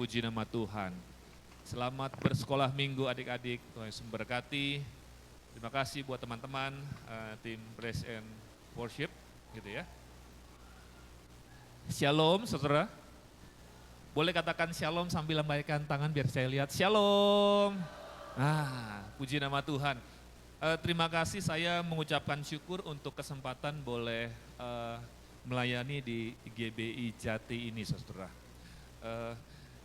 Puji nama Tuhan. Selamat bersekolah minggu adik-adik, Tuhan Yesus memberkati. Terima kasih buat teman-teman tim Praise and Worship, gitu ya. Shalom saudara. Boleh katakan shalom sambil lambaikan tangan biar saya lihat. Shalom. Puji nama Tuhan. Terima kasih, saya mengucapkan syukur untuk kesempatan boleh melayani di GBI Jati ini saudara.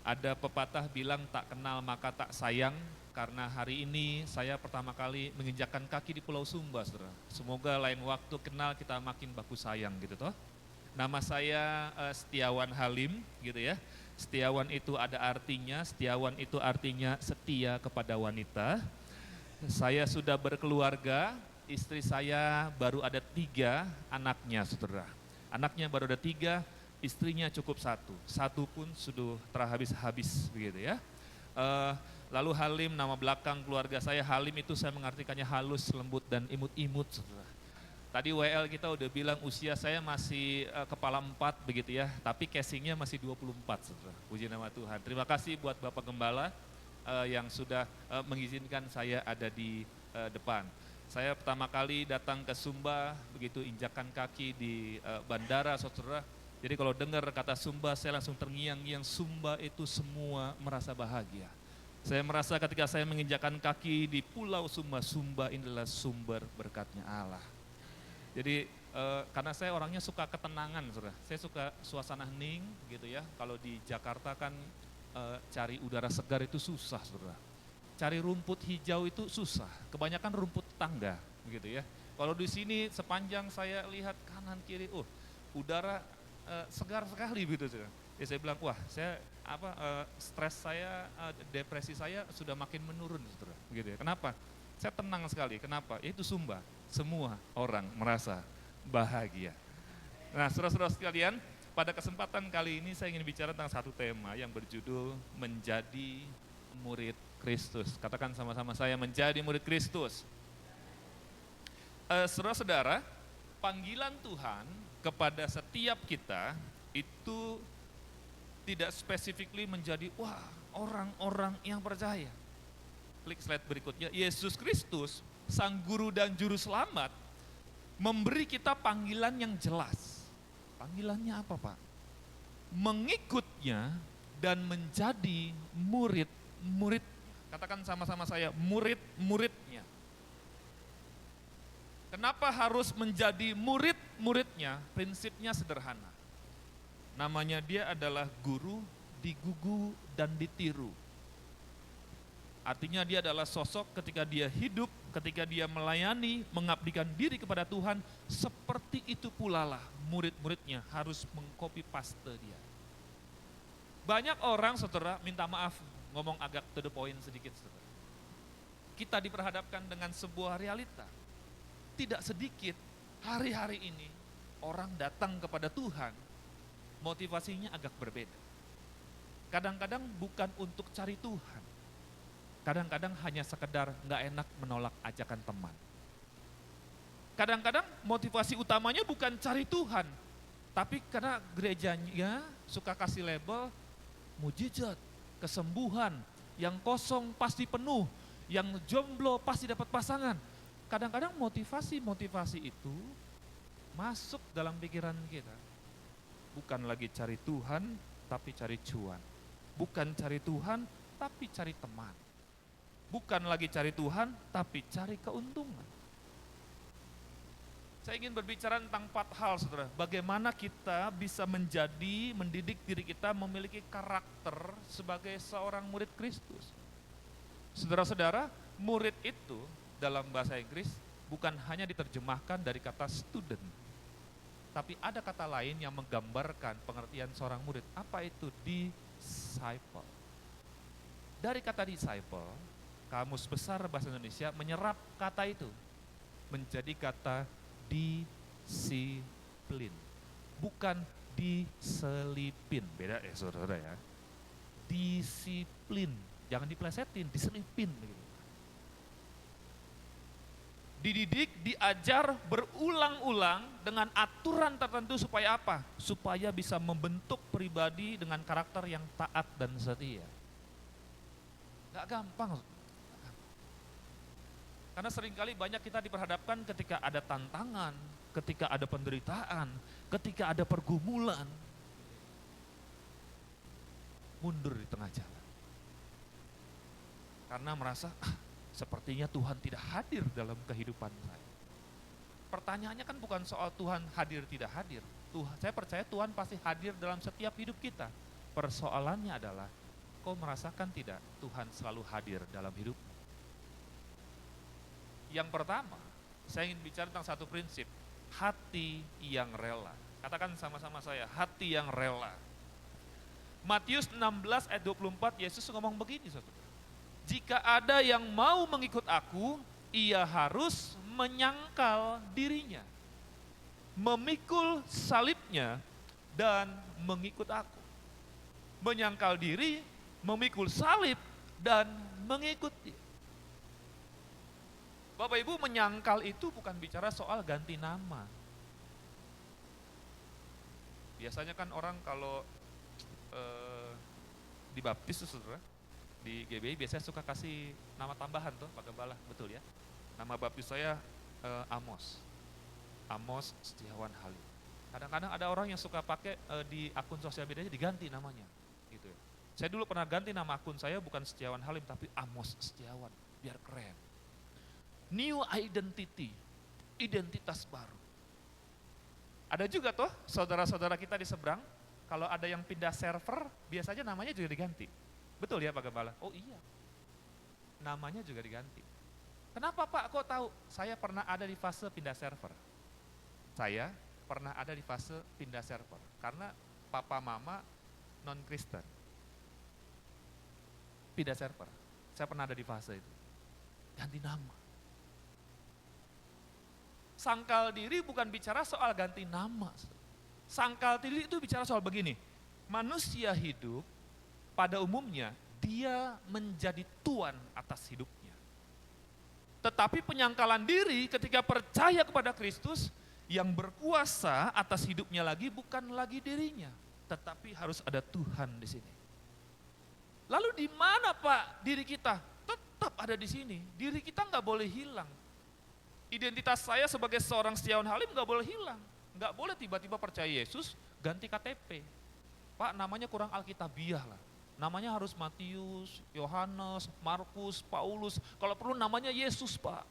Ada pepatah bilang tak kenal maka tak sayang, karena hari ini saya pertama kali menginjakkan kaki di Pulau Sumba saudara. Semoga lain waktu kenal kita makin baku sayang gitu toh. Nama saya Setiawan Halim gitu ya. Setiawan itu ada artinya, Setiawan itu artinya setia kepada wanita. Saya sudah berkeluarga, istri saya baru ada 3 anaknya saudara. Anaknya baru ada 3, istrinya cukup 1 pun sudah terhabis-habis begitu ya. Lalu Halim, nama belakang keluarga saya Halim itu saya mengartikannya halus, lembut dan imut-imut saudara. Tadi WL kita udah bilang usia saya masih kepala 4 begitu ya, tapi casingnya masih 24 saudara. Puji nama Tuhan. Terima kasih buat Bapak Gembala yang sudah mengizinkan saya ada di depan. Saya pertama kali datang ke Sumba, begitu injakan kaki di bandara saudara. Jadi kalau dengar kata Sumba saya langsung terngiang-ngiang, Sumba itu semua merasa bahagia. Saya merasa ketika saya menginjakan kaki di Pulau Sumba, Sumba inilah sumber berkatnya Allah. Jadi karena saya orangnya suka ketenangan, saudara. Saya suka suasana hening gitu ya. Kalau di Jakarta kan cari udara segar itu susah, saudara. Cari rumput hijau itu susah. Kebanyakan rumput tangga, gitu ya. Kalau di sini sepanjang saya lihat kanan kiri, udara segar sekali gitu, saudara. Ya saya bilang, wah, stres saya, depresi saya sudah makin menurun, saudara. Gitu ya. Kenapa? Saya tenang sekali. Kenapa? Itu Sumba. Semua orang merasa bahagia. Nah, saudara-saudara sekalian, pada kesempatan kali ini saya ingin bicara tentang satu tema yang berjudul menjadi murid Kristus. Katakan sama-sama saya, menjadi murid Kristus. Saudara-saudara, panggilan Tuhan kepada setiap kita itu tidak specifically menjadi orang-orang yang percaya. Klik slide berikutnya. Yesus Kristus, Sang Guru dan Juru Selamat, memberi kita panggilan yang jelas. Panggilannya apa, Pak? Mengikutnya dan menjadi murid-murid. Katakan sama-sama saya, murid-muridnya. Kenapa harus menjadi murid-muridnya? Prinsipnya sederhana. Namanya dia adalah guru, digugu dan ditiru. Artinya dia adalah sosok ketika dia hidup, ketika dia melayani, mengabdikan diri kepada Tuhan, seperti itu pula lah murid-muridnya harus mengcopy paste dia. Banyak orang saudara, minta maaf, ngomong agak to the point sedikit saudara. Kita diperhadapkan dengan sebuah realita. Tidak sedikit hari-hari ini orang datang kepada Tuhan, motivasinya agak berbeda. Kadang-kadang bukan untuk cari Tuhan. Kadang-kadang hanya sekedar nggak enak menolak ajakan teman. Kadang-kadang motivasi utamanya bukan cari Tuhan, tapi karena gerejanya suka kasih label mujizat, kesembuhan, yang kosong pasti penuh, yang jomblo pasti dapat pasangan. Kadang-kadang motivasi itu masuk dalam pikiran kita. Bukan lagi cari Tuhan, tapi cari cuan. Bukan cari Tuhan, tapi cari teman. Bukan lagi cari Tuhan, tapi cari keuntungan. Saya ingin berbicara tentang 4 hal, saudara. Bagaimana kita bisa mendidik diri kita memiliki karakter sebagai seorang murid Kristus. Saudara-saudara, murid itu dalam bahasa Inggris bukan hanya diterjemahkan dari kata student, tapi ada kata lain yang menggambarkan pengertian seorang murid. Apa itu? Disciple. Dari kata disciple, Kamus Besar Bahasa Indonesia menyerap kata itu menjadi kata disiplin, bukan diselipin. Beda ya saudara ya. Disiplin, jangan diplesetin, diselipin. dididik, diajar berulang-ulang dengan aturan tertentu supaya apa? Supaya bisa membentuk pribadi dengan karakter yang taat dan setia. Gak gampang. Karena seringkali banyak kita diperhadapkan ketika ada tantangan, ketika ada penderitaan, ketika ada pergumulan, mundur di tengah jalan. Karena merasa, sepertinya Tuhan tidak hadir dalam kehidupan saya. Pertanyaannya kan bukan soal Tuhan hadir tidak hadir. Saya percaya Tuhan pasti hadir dalam setiap hidup kita. Persoalannya adalah, kau merasakan tidak Tuhan selalu hadir dalam hidup? Yang pertama, saya ingin bicara tentang satu prinsip, hati yang rela. Katakan sama-sama saya, hati yang rela. Matius 16 ayat 24, Yesus ngomong begini, saudara. Jika ada yang mau mengikut aku, ia harus menyangkal dirinya, memikul salibnya, dan mengikut aku. Menyangkal diri, memikul salib, dan mengikuti. Bapak Ibu, menyangkal itu bukan bicara soal ganti nama. Biasanya kan orang kalau dibaptis tuh saudara, di GBI biasanya suka kasih nama tambahan tuh Pak Gembala, betul ya? Nama baptis saya Amos Setiawan Halim. Kadang-kadang ada orang yang suka pakai di akun sosial medianya diganti namanya, gitu ya. Saya dulu pernah ganti nama akun saya bukan Setiawan Halim tapi Amos Setiawan, biar keren. New identity, identitas baru. Ada juga tuh saudara-saudara kita di seberang, kalau ada yang pindah server, biasanya namanya juga diganti. Betul ya Pak Gembala? Oh iya, namanya juga diganti. Kenapa Pak, kok tahu? Saya pernah ada di fase pindah server. Saya pernah ada di fase pindah server, karena papa mama non-Kristen. Pindah server, saya pernah ada di fase itu. Ganti nama. Sangkal diri bukan bicara soal ganti nama. Sangkal diri itu bicara soal begini, manusia hidup pada umumnya dia menjadi tuan atas hidupnya. Tetapi penyangkalan diri ketika percaya kepada Kristus, yang berkuasa atas hidupnya lagi bukan lagi dirinya, tetapi harus ada Tuhan di sini. Lalu di mana Pak diri kita? Tetap ada di sini. Diri kita nggak boleh hilang. Identitas saya sebagai seorang Setiawan Halim nggak boleh hilang. Nggak boleh tiba-tiba percaya Yesus, ganti KTP. Pak namanya kurang alkitabiah lah. Namanya harus Matius, Yohanes, Markus, Paulus. Kalau perlu namanya Yesus Pak.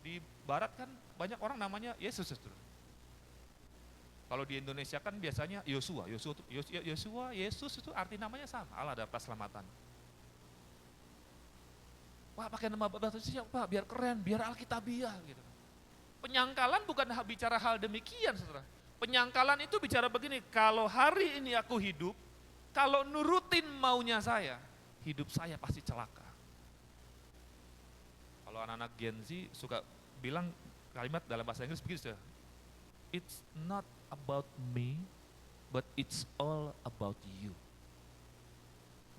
Di barat kan banyak orang namanya Yesus. Kalau di Indonesia kan biasanya Yosua, Yesus itu arti namanya sama, Allah ada keselamatan. Wah pakai nama baptis siapa Pak, biar keren, biar alkitabiah gitu. Penyangkalan bukan bicara hal demikian saudara. Penyangkalan itu bicara begini, kalau hari ini aku hidup, kalau nurutin maunya saya, hidup saya pasti celaka. Kalau anak-anak Gen Z suka bilang kalimat dalam bahasa Inggris begitu, it's not about me, but it's all about you.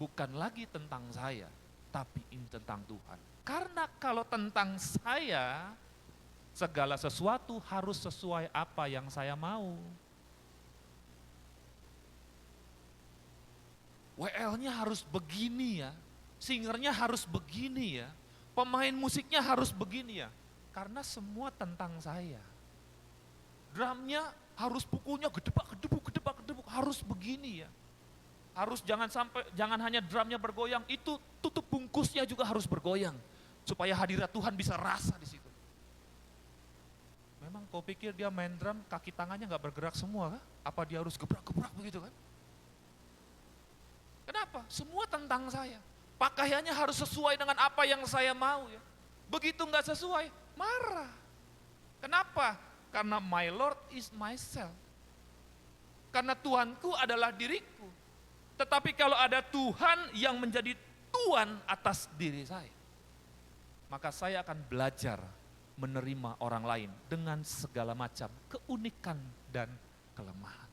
Bukan lagi tentang saya, tapi ini tentang Tuhan. Karena kalau tentang saya, segala sesuatu harus sesuai apa yang saya mau. WL-nya harus begini ya, singernya harus begini ya, pemain musiknya harus begini ya. Karena semua tentang saya. Drumnya harus pukulnya gedebak, harus begini ya. Harus jangan hanya drumnya bergoyang, itu tutup bungkusnya juga harus bergoyang. Supaya hadirat Tuhan bisa rasa di situ. Memang kau pikir dia main drum, kaki tangannya gak bergerak semua kah? Apa dia harus gebrak-gebrak begitu kan? Kenapa? Semua tentang saya. Pakaiannya harus sesuai dengan apa yang saya mau ya. Begitu gak sesuai, marah. Kenapa? Karena my Lord is myself. Karena Tuhanku adalah diriku. Tetapi kalau ada Tuhan yang menjadi tuan atas diri saya, maka saya akan belajar menerima orang lain dengan segala macam keunikan dan kelemahan.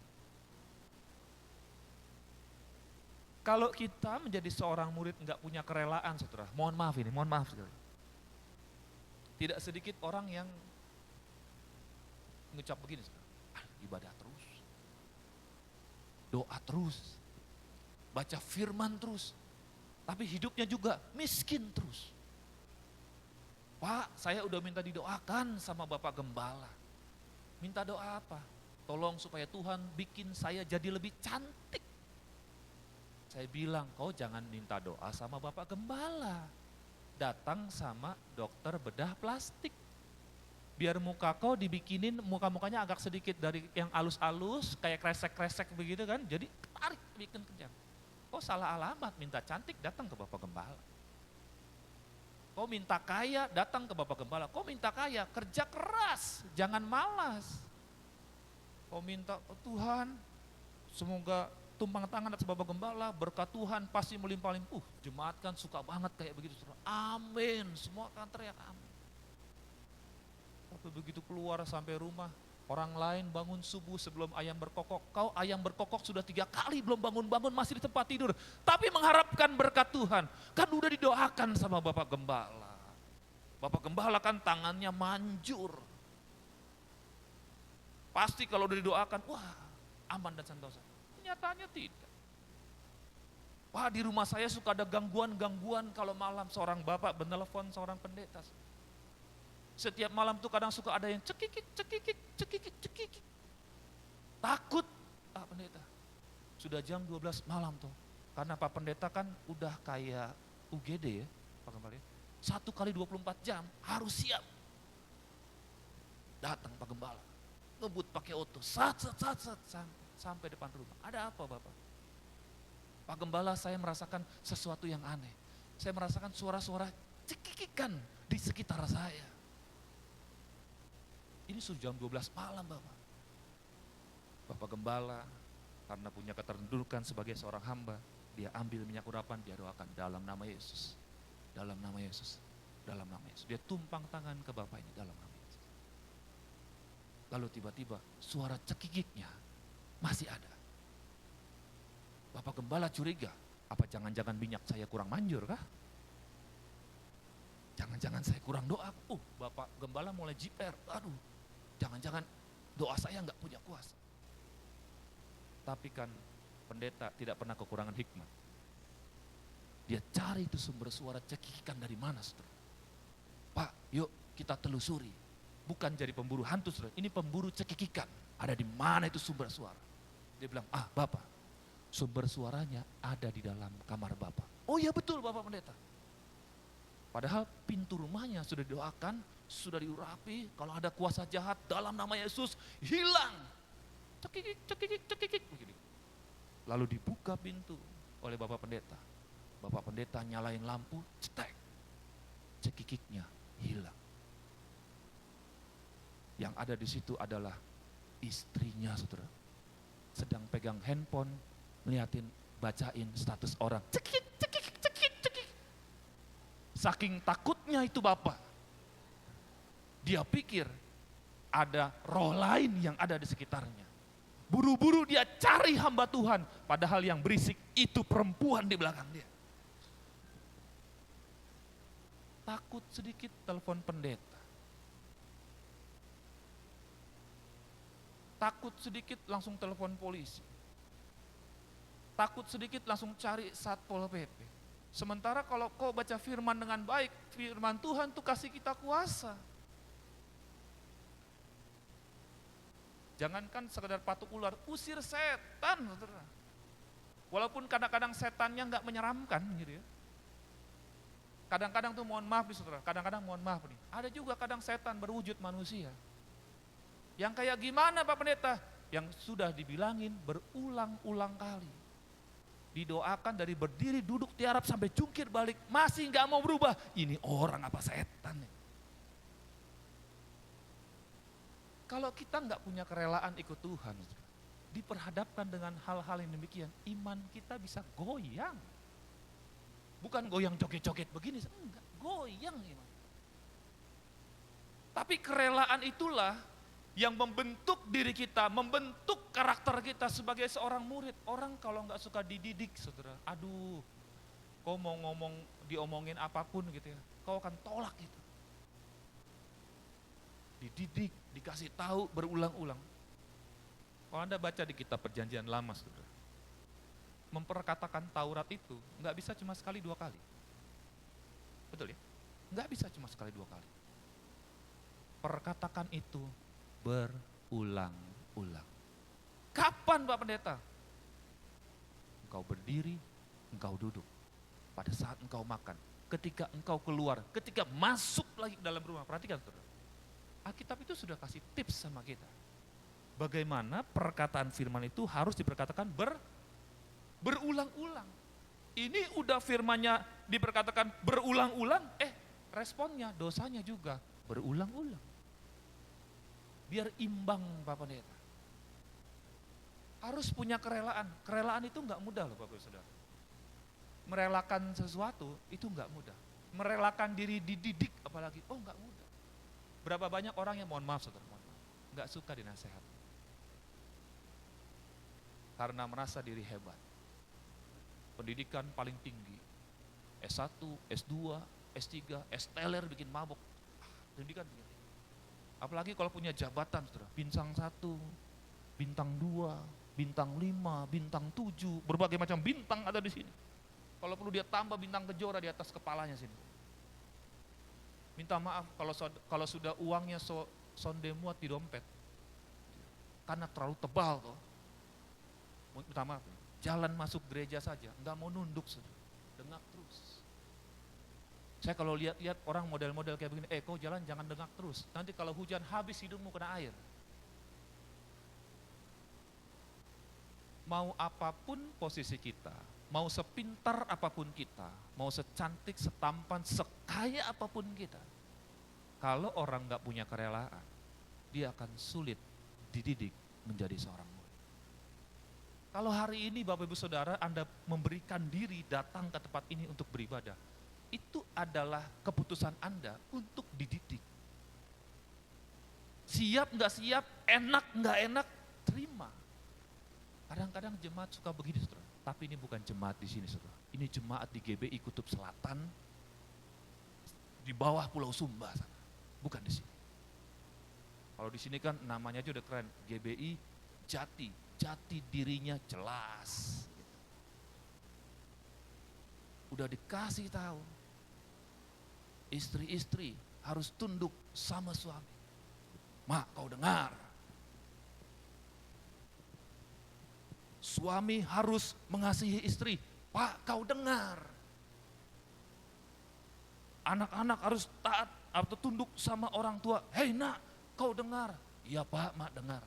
Kalau kita menjadi seorang murid enggak punya kerelaan, saudara, mohon maaf sekali. Tidak sedikit orang yang ngucap begini, ibadah terus, doa terus, baca firman terus, tapi hidupnya juga miskin terus. Pak, saya udah minta didoakan sama Bapak Gembala. Minta doa apa? Tolong supaya Tuhan bikin saya jadi lebih cantik. Saya bilang, kau jangan minta doa sama Bapak Gembala. Datang sama dokter bedah plastik. Biar muka kau dibikinin, muka-mukanya agak sedikit dari yang alus-alus, kayak kresek-kresek begitu kan. Jadi tarik, bikin kencang. Kau salah alamat, minta cantik datang ke Bapak Gembala. Kau minta kaya, datang ke Bapak Gembala. Kau minta kaya, kerja keras, jangan malas. Kau minta, oh Tuhan, semoga tumpang tangan atas Bapak Gembala, berkat Tuhan pasti melimpah-limpah. Jemaat kan suka banget kayak begitu. Amin, semua akan teriak amin. Tapi begitu keluar sampai rumah, orang lain bangun subuh sebelum ayam berkokok. Kau ayam berkokok sudah 3 kali belum bangun-bangun, masih di tempat tidur. Tapi mengharapkan berkat Tuhan. Kan udah didoakan sama Bapak Gembala. Bapak Gembala kan tangannya manjur. Pasti kalau udah didoakan, wah aman dan sentosa. Kenyataannya tidak. Wah di rumah saya suka ada gangguan-gangguan kalau malam seorang bapak menelepon seorang pendeta. Setiap malam tuh kadang suka ada yang cekikik, cekikik, cekikik, cekikik. Takut Pak Pendeta. Sudah jam 12 malam tuh. Karena Pak Pendeta kan udah kayak UGD ya, Pak Gembala. 1 kali 24 jam harus siap. Datang Pak Gembala, ngebut pakai oto, sampai depan rumah. Ada apa Bapak? Pak Gembala, saya merasakan sesuatu yang aneh. Saya merasakan suara-suara cekikikan di sekitar saya. Ini sudah jam 12 malam Bapak. Bapak Gembala karena punya keterdudukan sebagai seorang hamba, dia ambil minyak urapan, dia doakan dalam nama Yesus. Dalam nama Yesus. Dalam nama Yesus. Dia tumpang tangan ke Bapak ini dalam nama Yesus. Lalu tiba-tiba suara cekikiknya masih ada. Bapak Gembala curiga, apa jangan-jangan minyak saya kurang manjur kah? Jangan-jangan saya kurang doa. Bapak Gembala mulai jiper, aduh, jangan-jangan doa saya nggak punya kuasa. Tapi kan pendeta tidak pernah kekurangan hikmat. Dia cari itu sumber suara cekikikan dari mana, saudara. Pak, yuk kita telusuri. Bukan jadi pemburu hantu, saudara. Ini pemburu cekikikan. Ada di mana itu sumber suara? Dia bilang, Bapak, sumber suaranya ada di dalam kamar Bapak. Oh iya betul Bapak Pendeta. Padahal pintu rumahnya sudah didoakan, sudah diurapi, kalau ada kuasa jahat dalam nama Yesus, hilang. Cekikik, cekikik, cekikik. Begini. Lalu dibuka pintu oleh Bapak Pendeta. Bapak Pendeta nyalain lampu, cetek. Cekikiknya hilang. Yang ada di situ adalah istrinya, saudara. Sedang pegang handphone, ngeliatin, bacain status orang. Cekikik, cekikik, cekikik, cekikik. Saking takutnya itu Bapak, dia pikir ada roh lain yang ada di sekitarnya. Buru-buru dia cari hamba Tuhan, padahal yang berisik itu perempuan di belakang dia. Takut sedikit telepon pendeta. Takut sedikit langsung telepon polisi. Takut sedikit langsung cari Satpol PP. Sementara kalau kau baca firman dengan baik, firman Tuhan tuh kasih kita kuasa. Jangankan sekedar patuk ular, usir setan, saudara. Walaupun kadang-kadang setannya nggak menyeramkan gitu ya. Kadang-kadang tuh mohon maaf nih saudara, kadang-kadang mohon maaf nih. Ada juga kadang setan berwujud manusia. Yang kayak gimana Pak Pendeta? Yang sudah dibilangin berulang-ulang kali. Didoakan dari berdiri, duduk, tiarap sampai jungkir balik, masih nggak mau berubah. Ini orang apa setan nih? Kalau kita nggak punya kerelaan ikut Tuhan, diperhadapkan dengan hal-hal yang demikian, iman kita bisa goyang. Bukan goyang joget-joget begini, enggak, goyang iman. Tapi kerelaan itulah yang membentuk diri kita, membentuk karakter kita sebagai seorang murid. Orang kalau nggak suka dididik, saudara, aduh, kau mau ngomong, diomongin apapun gitu ya, kau akan tolak itu. dididik, dikasih tahu berulang-ulang. Kalau Anda baca di kitab Perjanjian Lama, saudara, memperkatakan Taurat itu nggak bisa cuma sekali dua kali. Betul ya? Nggak bisa cuma sekali dua kali. Perkatakan itu berulang-ulang. Kapan Pak Pendeta? Engkau berdiri, engkau duduk. Pada saat engkau makan, ketika engkau keluar, ketika masuk lagi ke dalam rumah. Perhatikan saudara. Alkitab itu sudah kasih tips sama kita. Bagaimana perkataan firman itu harus diperkatakan berulang-ulang. Ini udah firmannya diperkatakan berulang-ulang, responnya, dosanya juga berulang-ulang. Biar imbang Bapak Pendeta. Harus punya kerelaan. Kerelaan itu enggak mudah loh Bapak Saudara. Merelakan sesuatu itu enggak mudah. Merelakan diri dididik apalagi, enggak mudah. Berapa banyak orang yang mohon maaf Saudara, enggak suka dinasehati. Karena merasa diri hebat. Pendidikan paling tinggi. S1, S2, S3, S-teler bikin mabok. Pendidikan begini. Apalagi kalau punya jabatan, saudara. Bintang 1, bintang 2, bintang 5, bintang 7, berbagai macam bintang ada di sini. Kalau perlu dia tambah bintang kejora di atas kepalanya sini. Minta maaf kalau sudah uangnya sonde muat di dompet. Karena terlalu tebal tuh. Minta maaf, jalan masuk gereja saja, nggak mau nunduk, saudara. Dengak terus. Saya kalau lihat-lihat orang model-model kayak begini, kau jalan jangan dengak terus. Nanti kalau hujan habis hidungmu kena air. Mau apapun posisi kita, mau sepintar apapun kita, mau secantik, setampan, sekaya apapun kita, kalau orang nggak punya kerelaan, dia akan sulit dididik menjadi seorang murid. Kalau hari ini Bapak Ibu Saudara Anda memberikan diri datang ke tempat ini untuk beribadah, itu adalah keputusan Anda untuk dididik. Siap nggak siap, enak nggak enak, terima. Kadang-kadang jemaat suka begini saudara, tapi ini bukan jemaat di sini saudara. Ini jemaat di GBI Kutub Selatan, di bawah Pulau Sumba, bukan di sini. Kalau di sini kan namanya aja udah keren, GBI jati dirinya jelas. Udah dikasih tahu, istri-istri harus tunduk sama suami. Mak, kau dengar. Suami harus mengasihi istri. Pak, kau dengar. Anak-anak harus taat atau tunduk sama orang tua. Hei nak, kau dengar. Iya Pak, mak dengar.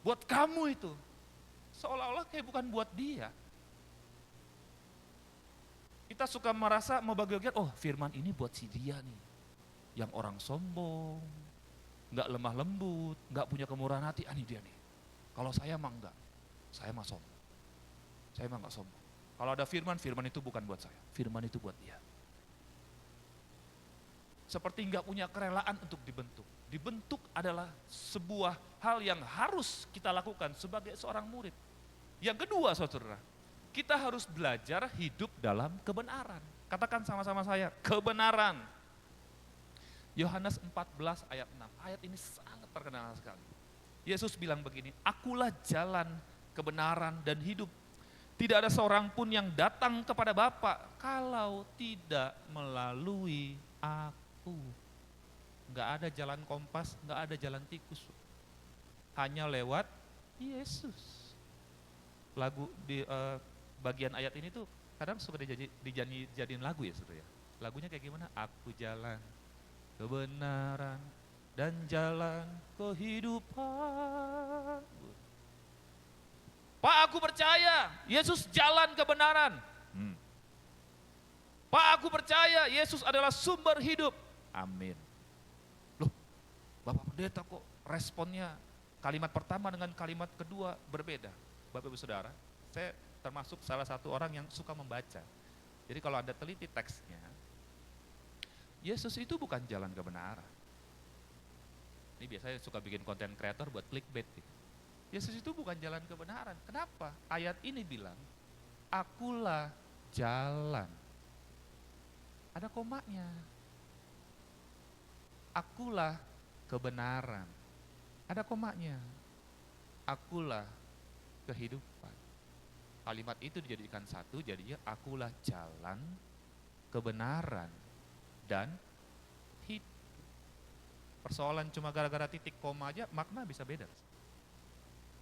Buat kamu itu, seolah-olah kayak bukan buat dia. Kita suka merasa mau bagi-bagian, firman ini buat si dia nih. Yang orang sombong, gak lemah lembut, gak punya kemurahan hati, ini dia nih. Kalau saya mah enggak, saya mah sombong. Saya mah gak sombong. Kalau ada firman itu bukan buat saya, firman itu buat dia. Seperti gak punya kerelaan untuk dibentuk. Dibentuk adalah sebuah hal yang harus kita lakukan sebagai seorang murid. Yang kedua saudara, kita harus belajar hidup dalam kebenaran. Katakan sama-sama saya, kebenaran. Yohanes 14 ayat 6, ayat ini sangat terkenal sekali. Yesus bilang begini, akulah jalan, kebenaran dan hidup. Tidak ada seorang pun yang datang kepada Bapa kalau tidak melalui aku. Enggak ada jalan kompas, enggak ada jalan tikus. Hanya lewat Yesus. Lagu di bagian ayat ini tuh kadang suka dijadiin lagu ya saudara ya. Lagunya kayak gimana? Aku jalan kebenaran dan jalan kehidupan. Pak, aku percaya Yesus jalan kebenaran. Pak, aku percaya Yesus adalah sumber hidup. Amin. Loh, Bapak Pendeta kok responnya kalimat pertama dengan kalimat kedua berbeda? Bapak Ibu Saudara, saya termasuk salah satu orang yang suka membaca. Jadi kalau Anda teliti teksnya, Yesus itu bukan jalan kebenaran. Ini biasanya suka bikin konten kreator buat clickbait gitu. Yesus itu bukan jalan kebenaran. Kenapa? Ayat ini bilang, akulah jalan. Ada komanya. Akulah kebenaran. Ada komanya. Akulah kehidupan. Kalimat itu dijadikan satu, jadinya akulah jalan, kebenaran, dan hidup. Persoalan cuma gara-gara titik koma aja, makna bisa beda.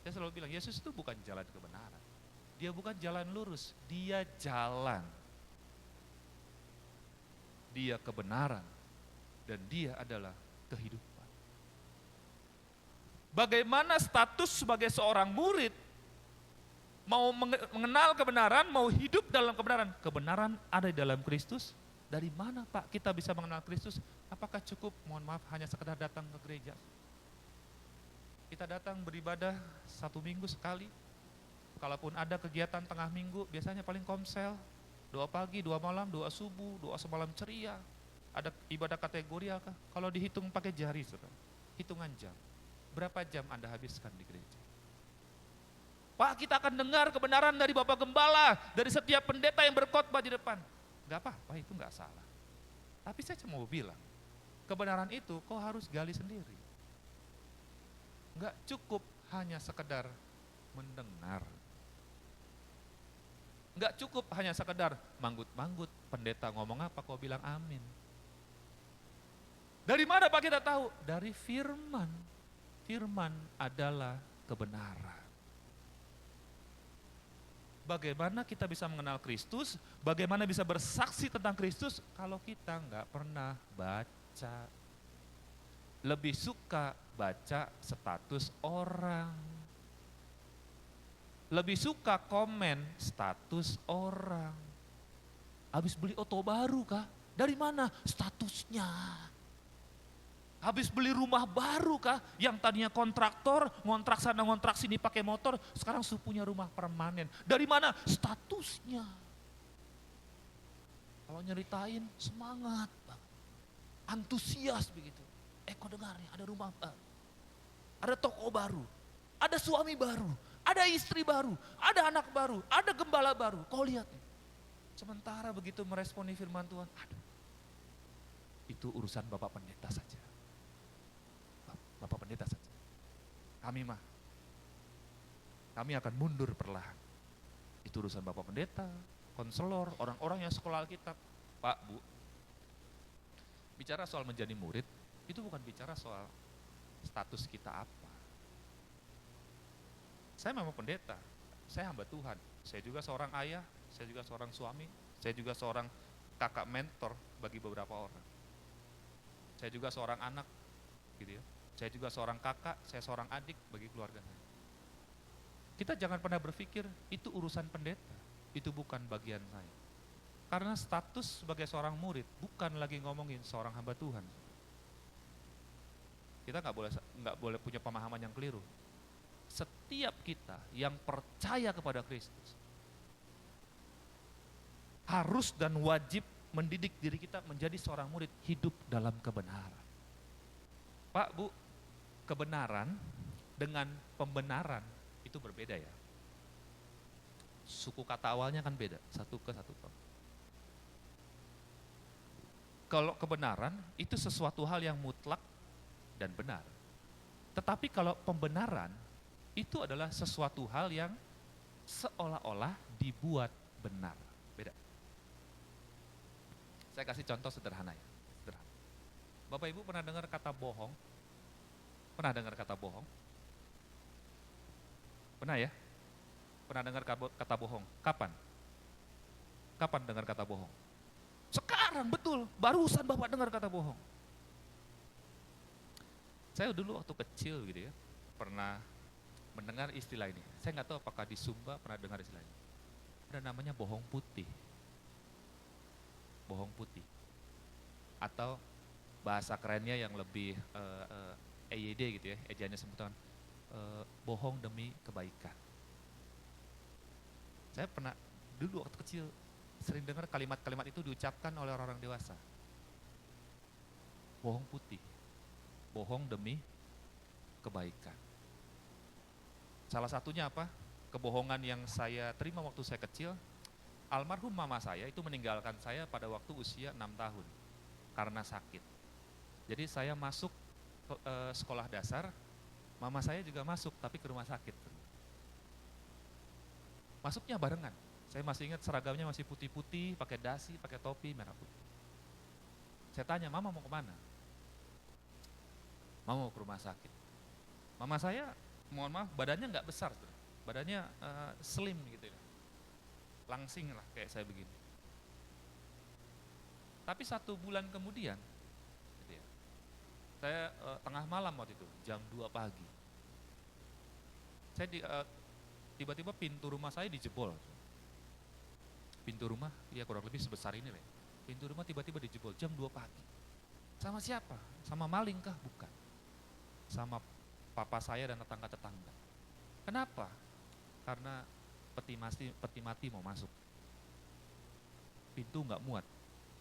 Saya selalu bilang, Yesus itu bukan jalan kebenaran. Dia bukan jalan lurus, dia jalan. Dia kebenaran, dan dia adalah kehidupan. Bagaimana status sebagai seorang murid, mau mengenal kebenaran, mau hidup dalam kebenaran. Kebenaran ada di dalam Kristus. Dari mana Pak kita bisa mengenal Kristus? Apakah cukup, mohon maaf, hanya sekedar datang ke gereja? Kita datang beribadah 1 minggu sekali. Kalaupun ada kegiatan tengah minggu, biasanya paling komsel. Doa pagi, doa malam, doa subuh, doa semalam ceria. Ada ibadah kategorial kah? Kalau dihitung pakai jari, saudara, hitungan jam. Berapa jam Anda habiskan di gereja? Pak, kita akan dengar kebenaran dari Bapak Gembala, dari setiap pendeta yang berkhotbah di depan. Gak apa-apa, itu gak salah. Tapi saya cuma mau bilang, kebenaran itu kau harus gali sendiri. Gak cukup hanya sekedar mendengar. Gak cukup hanya sekedar manggut-manggut, pendeta ngomong apa kau bilang amin. Dari mana Pak kita tahu? Dari firman. Firman adalah kebenaran. Bagaimana kita bisa mengenal Kristus, bagaimana bisa bersaksi tentang Kristus kalau kita nggak pernah baca. Lebih suka baca status orang. Lebih suka komen status orang. Habis beli oto baru kah? Dari mana? Statusnya. Habis beli rumah baru kah? Yang tadinya kontraktor, ngontrak sana ngontrak sini pakai motor, sekarang punya rumah permanen. Dari mana? Statusnya. Kalau nyeritain semangat, antusias begitu. Kau dengar nih, ada rumah baru, ada toko baru, ada suami baru, ada istri baru, ada anak baru, ada gembala baru. Kau lihat nih. Sementara begitu meresponi firman Tuhan, aduh, itu urusan Bapak Pendeta saja. Bapak Pendeta saja. Kami akan mundur perlahan. Itu urusan Bapak Pendeta, konselor, orang-orang yang sekolah Alkitab. Pak, Bu, bicara soal menjadi murid, itu bukan bicara soal status kita apa. Saya memang pendeta, saya hamba Tuhan. Saya juga seorang ayah, saya juga seorang suami, saya juga seorang kakak mentor bagi beberapa orang. Saya juga seorang anak, gitu ya. Saya juga seorang kakak, saya seorang adik bagi keluarga saya. Kita jangan pernah berpikir itu urusan pendeta, itu bukan bagian saya. Karena status sebagai seorang murid bukan lagi ngomongin seorang hamba Tuhan. Kita nggak boleh punya pemahaman yang keliru. Setiap kita yang percaya kepada Kristus harus dan wajib mendidik diri kita menjadi seorang murid hidup dalam kebenaran. Pak, Bu, kebenaran dengan pembenaran itu berbeda ya. Suku kata awalnya kan beda, satu ke satu. Kalau kebenaran itu sesuatu hal yang mutlak dan benar. Tetapi kalau pembenaran itu adalah sesuatu hal yang seolah-olah dibuat benar. Beda. Saya kasih contoh sederhana ya. Sederhana. Bapak Ibu pernah dengar kata bohong? Pernah dengar kata bohong? Pernah ya? Pernah dengar kata bohong? Kapan? Kapan dengar kata bohong? Sekarang, betul. Barusan Bapak dengar kata bohong. Saya dulu waktu kecil gitu ya, pernah mendengar istilah ini. Saya nggak tahu apakah di Sumba pernah dengar istilah ini. Ada namanya bohong putih. Bohong putih. Atau bahasa kerennya yang lebih EYD gitu ya, ejaannya sebutan bohong demi kebaikan. Saya pernah dulu waktu kecil sering dengar kalimat-kalimat itu diucapkan oleh orang-orang dewasa. Bohong putih, bohong demi kebaikan. Salah satunya apa? Kebohongan yang saya terima waktu saya kecil, almarhum mama saya itu meninggalkan saya pada waktu usia 6 tahun karena sakit. Jadi saya masuk sekolah dasar, mama saya juga masuk tapi ke rumah sakit. Masuknya barengan. Saya masih ingat seragamnya masih putih-putih, pakai dasi, pakai topi merah putih. Saya tanya, mama mau kemana? Mama mau ke rumah sakit. Mama saya, mohon maaf, badannya nggak besar, badannya slim gitu ya, langsing lah kayak saya begini. Tapi 1 bulan kemudian, gitu ya, saya tengah malam waktu itu, jam 2 pagi, saya tiba-tiba pintu rumah saya dijebol. Pintu rumah, ya kurang lebih sebesar ini lah. Pintu rumah tiba-tiba dijebol jam 2 pagi. Sama siapa? Sama maling kah? Bukan. Sama papa saya dan tetangga-tetangga. Kenapa? Karena peti mati mau masuk. Pintu nggak muat.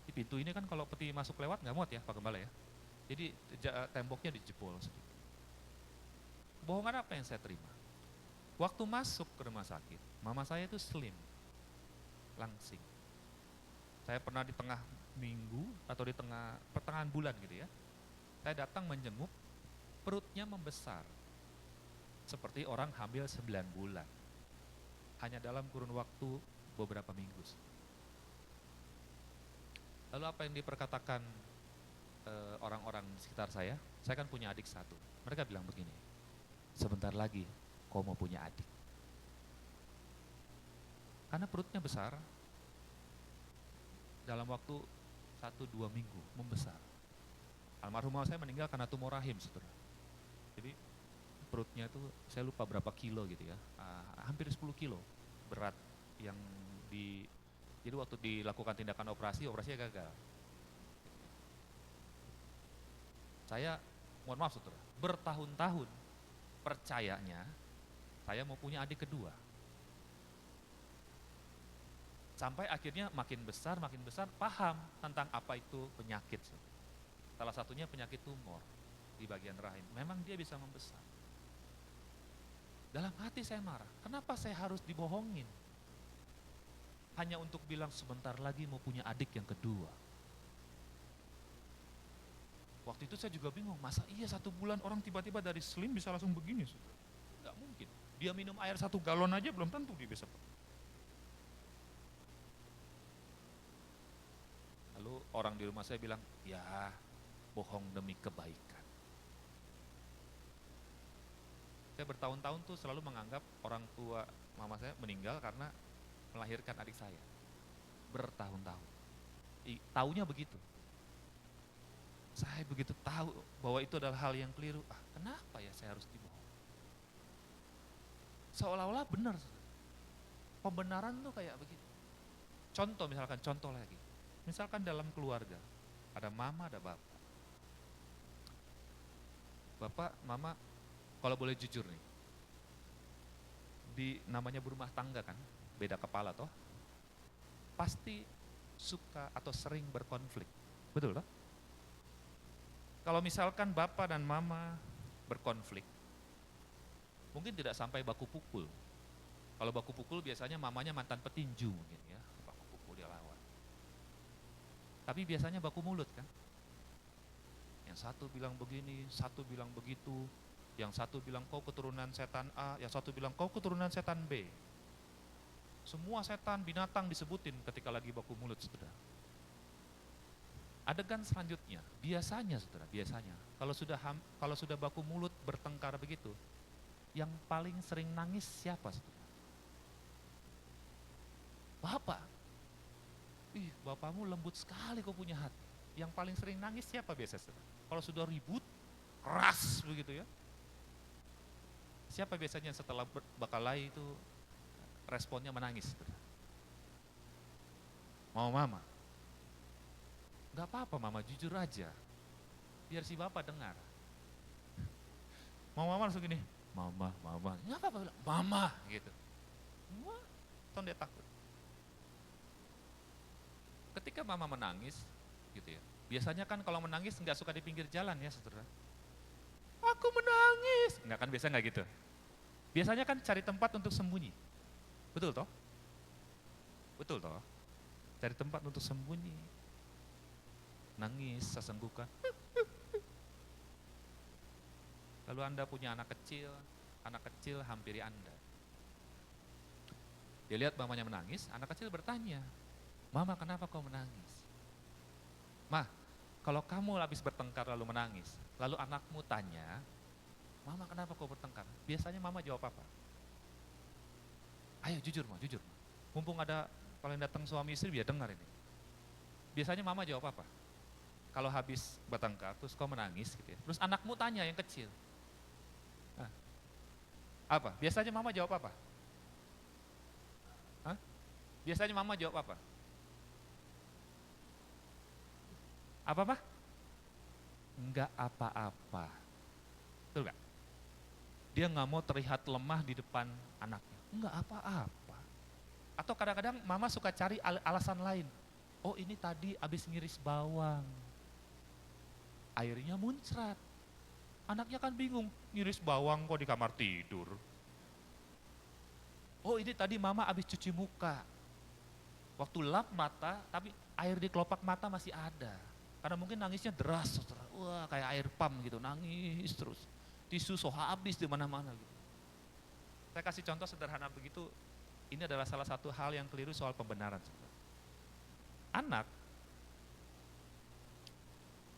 Di pintu ini kan kalau peti masuk lewat nggak muat ya Pak Gembala ya. Jadi temboknya dijebol sedikit. Kebohongan apa yang saya terima? Waktu masuk ke rumah sakit, mama saya itu slim, langsing. Saya pernah di tengah minggu atau di pertengahan bulan gitu ya, saya datang menjenguk, perutnya membesar, seperti orang hamil 9 bulan. Hanya dalam kurun waktu beberapa minggu. Lalu apa yang diperkatakan orang-orang di sekitar saya kan punya adik 1. Mereka bilang begini, sebentar lagi kau mau punya adik. Karena perutnya besar, dalam waktu 1-2 minggu membesar. Almarhum mama saya meninggal karena tumor rahim, saudara. Jadi perutnya itu saya lupa berapa kilo gitu ya, hampir 10 kilo berat yang jadi waktu dilakukan tindakan operasinya gagal. Saya, mohon maaf saudara, bertahun-tahun percayanya saya mau punya adik kedua. Sampai akhirnya makin besar, paham tentang apa itu penyakit. Salah satunya penyakit tumor di bagian rahim. Memang dia bisa membesar. Dalam hati saya marah, kenapa saya harus dibohongin? Hanya untuk bilang sebentar lagi mau punya adik yang kedua. Waktu itu saya juga bingung, masa iya 1 bulan orang tiba-tiba dari slim bisa langsung begini? Nggak mungkin, dia minum air 1 galon aja belum tentu dia bisa. Lalu orang di rumah saya bilang, ya bohong demi kebaikan. Saya bertahun-tahun tuh selalu menganggap orang tua mama saya meninggal karena melahirkan adik saya. Bertahun-tahun. Taunya begitu. Saya begitu tahu bahwa itu adalah hal yang keliru. Kenapa ya saya harus dibohong? Seolah-olah benar. Pembenaran tuh kayak begitu. Contoh lagi. Misalkan dalam keluarga, ada mama, ada bapak. Bapak, mama, kalau boleh jujur nih, namanya berumah tangga kan, beda kepala toh, pasti suka atau sering berkonflik, betul toh? Kalau misalkan bapak dan mama berkonflik, mungkin tidak sampai baku pukul. Kalau baku pukul biasanya mamanya mantan petinju mungkin ya, baku pukul dia lawan. Tapi biasanya baku mulut kan. Yang satu bilang begini, satu bilang begitu, yang satu bilang kau keturunan setan A, yang satu bilang kau keturunan setan B. Semua setan, binatang disebutin ketika lagi baku mulut, saudara. Adegan selanjutnya, biasanya kalau sudah baku mulut bertengkar begitu, yang paling sering nangis siapa, saudara? Bapak. Bapakmu lembut sekali kau punya hati. Yang paling sering nangis siapa biasanya, saudara? Kalau sudah ribut, keras begitu ya. Siapa biasanya setelah bakalahi itu responnya menangis, saudara? Mau mama? Gak apa-apa mama, jujur aja. Biar si bapak dengar. Mau mama langsung gini, mama. Gak apa-apa bilang, mama gitu. Wah, dia takut. Ketika mama menangis, gitu ya. Biasanya kan kalau menangis nggak suka di pinggir jalan ya, saudara. Aku menangis. Nggak kan, biasa nggak gitu. Biasanya kan cari tempat untuk sembunyi. Betul toh? Betul toh? Cari tempat untuk sembunyi. Nangis, sesenggukan. Lalu Anda punya anak kecil hampiri Anda. Dia lihat mamanya menangis, anak kecil bertanya, "Mama, kenapa kau menangis?" "Mah, kalau kamu habis bertengkar lalu menangis, lalu anakmu tanya, 'Mama, kenapa kau bertengkar?' Biasanya mama jawab apa?" "Ayo jujur, Ma, jujur, Ma. Mumpung ada kalau yang datang suami istri biar dengar ini." Biasanya mama jawab apa? Kalau habis bertengkar terus kau menangis gitu ya. Terus anakmu tanya yang kecil. Nah, apa? Biasanya mama jawab apa? Hah? Biasanya mama jawab apa? Apa? Enggak apa-apa. Betul gak? Dia nggak mau terlihat lemah di depan anaknya. Enggak apa-apa. Atau kadang-kadang mama suka cari alasan lain. Oh, ini tadi habis ngiris bawang. Airnya muncrat. Anaknya kan bingung, ngiris bawang kok di kamar tidur. Oh, ini tadi mama habis cuci muka. Waktu lap mata, tapi air di kelopak mata masih ada. Karena mungkin nangisnya deras, saudara. Wah, kayak air pam gitu, nangis terus. Tisu so habis di mana-mana gitu. Saya kasih contoh sederhana begitu, ini adalah salah satu hal yang keliru soal pembenaran, saudara. Anak,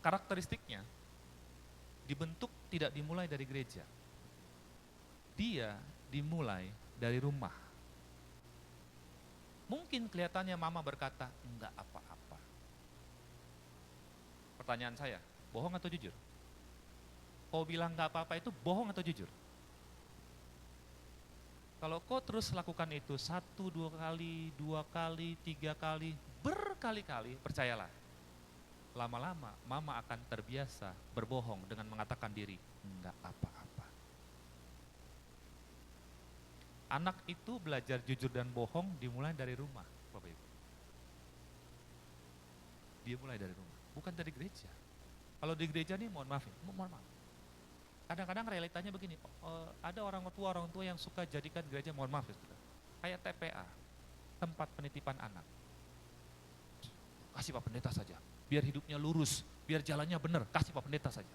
karakteristiknya dibentuk tidak dimulai dari gereja. Dia dimulai dari rumah. Mungkin kelihatannya mama berkata, enggak apa-apa. Pertanyaan saya, bohong atau jujur? Kau bilang enggak apa-apa itu bohong atau jujur? Kalau kau terus lakukan itu 1, 2 kali, 2 kali, 3 kali, berkali-kali, percayalah. Lama-lama mama akan terbiasa berbohong dengan mengatakan diri, enggak apa-apa. Anak itu belajar jujur dan bohong dimulai dari rumah, Bapak Ibu. Dia mulai dari rumah, bukan dari gereja. Kalau di gereja nih mohon maaf, mohon maaf. Kadang-kadang realitanya begini, ada orang tua yang suka jadikan gereja, mohon maaf ya saudara, kayak TPA, tempat penitipan anak. Kasih Pak Pendeta saja, biar hidupnya lurus, biar jalannya benar, kasih Pak Pendeta saja.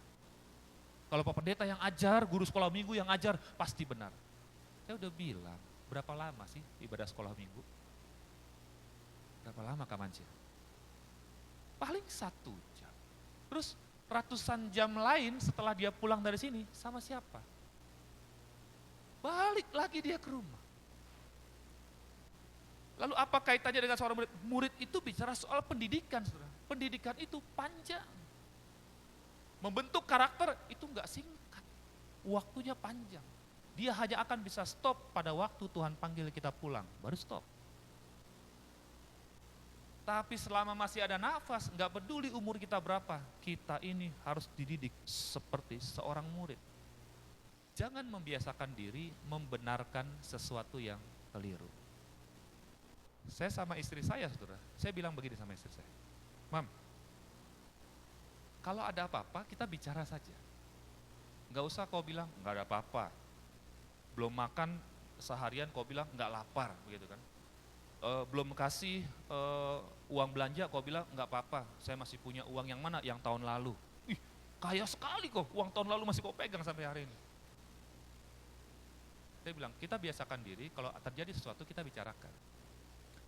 Kalau Pak Pendeta yang ajar, guru sekolah minggu yang ajar, pasti benar. Saya udah bilang, berapa lama sih ibadah sekolah minggu? Berapa lama Kak Manci? Paling 1 jam. Terus ratusan jam lain setelah dia pulang dari sini, sama siapa? Balik lagi dia ke rumah. Lalu apa kaitannya dengan seorang murid? Murid itu bicara soal pendidikan, saudara. Pendidikan itu panjang. Membentuk karakter itu enggak singkat. Waktunya panjang. Dia hanya akan bisa stop pada waktu Tuhan panggil kita pulang, baru stop. Tapi selama masih ada nafas, enggak peduli umur kita berapa, kita ini harus dididik seperti seorang murid. Jangan membiasakan diri membenarkan sesuatu yang keliru. Saya sama istri saya, saudara, saya bilang begini sama istri saya, "Mam, kalau ada apa-apa kita bicara saja. Nggak usah kau bilang, nggak ada apa-apa. Belum makan seharian kau bilang nggak lapar," begitu kan. Belum kasih uang belanja kau bilang nggak apa-apa, saya masih punya uang yang mana, yang tahun lalu. Ih, kaya sekali kok, uang tahun lalu masih kau pegang sampai hari ini. Saya bilang, kita biasakan diri kalau terjadi sesuatu kita bicarakan.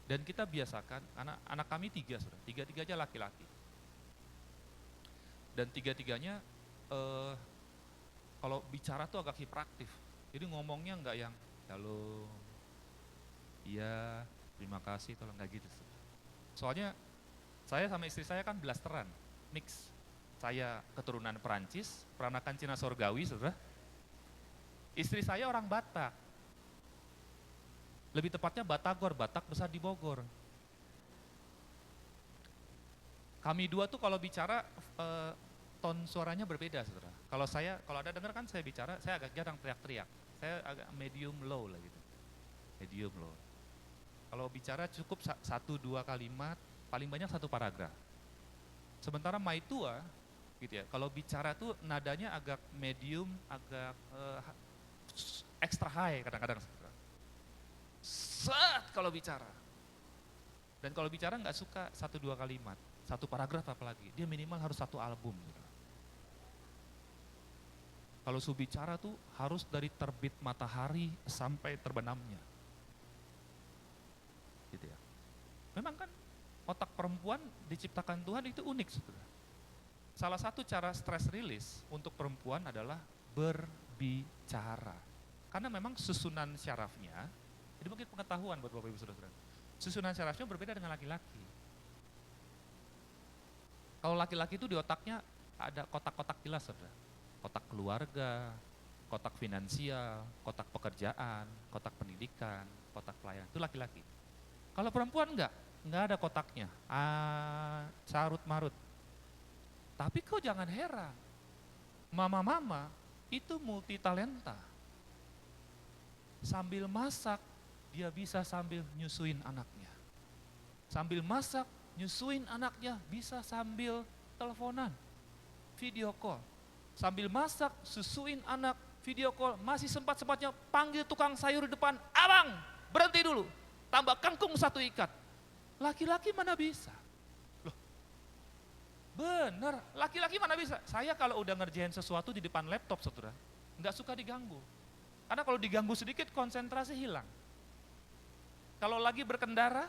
Dan kita biasakan, anak kami 3, saudara, 3-3 aja laki-laki. Dan 3-3-nya kalau bicara tuh agak hiperaktif. Jadi ngomongnya enggak yang, halo, iya, terima kasih, tolong, enggak gitu. Soalnya saya sama istri saya kan blasteran, mix. Saya keturunan Perancis, peranakan Cina Sorgawi, saudara. Istri saya orang Batak. Lebih tepatnya Batagor, Batak besar di Bogor. Kami dua tuh kalau bicara ton suaranya berbeda, saudara. Kalau ada dengar kan saya bicara, saya agak jarang teriak-teriak. Saya agak medium low lah gitu. Medium low. Kalau bicara cukup 1-2 kalimat, paling banyak 1 paragraf. Sementara Maitua, gitu ya, kalau bicara tuh nadanya agak medium, agak extra high kadang-kadang. Set kalau bicara. Dan kalau bicara nggak suka 1-2 kalimat, 1 paragraf apalagi. Dia minimal harus 1 album. Gitu. Kalau subicara tuh harus dari terbit matahari sampai terbenamnya. Gitu ya. Memang kan otak perempuan diciptakan Tuhan itu unik, saudara. Salah satu cara stress release untuk perempuan adalah berbicara. Karena memang susunan syarafnya, ini mungkin pengetahuan buat Bapak Ibu Saudara. Susunan syarafnya berbeda dengan laki-laki. Kalau laki-laki itu di otaknya ada kotak-kotak jelas, saudara. Kotak keluarga, kotak finansial, kotak pekerjaan, kotak pendidikan, kotak pelayanan. Itu laki-laki. Kalau perempuan enggak ada kotaknya. Carut marut. Tapi kau jangan heran, mama-mama itu multi talenta. Sambil masak, dia bisa sambil nyusuin anaknya. Sambil masak, nyusuin anaknya, bisa sambil teleponan, video call. Sambil masak, susuin anak, video call, masih sempat-sempatnya panggil tukang sayur di depan, abang berhenti dulu, tambah kangkung 1 ikat. Laki-laki mana bisa? Loh, bener, laki-laki mana bisa? Saya kalau udah ngerjain sesuatu di depan laptop, saudara, nggak suka diganggu. Karena kalau diganggu sedikit konsentrasi hilang. Kalau lagi berkendara,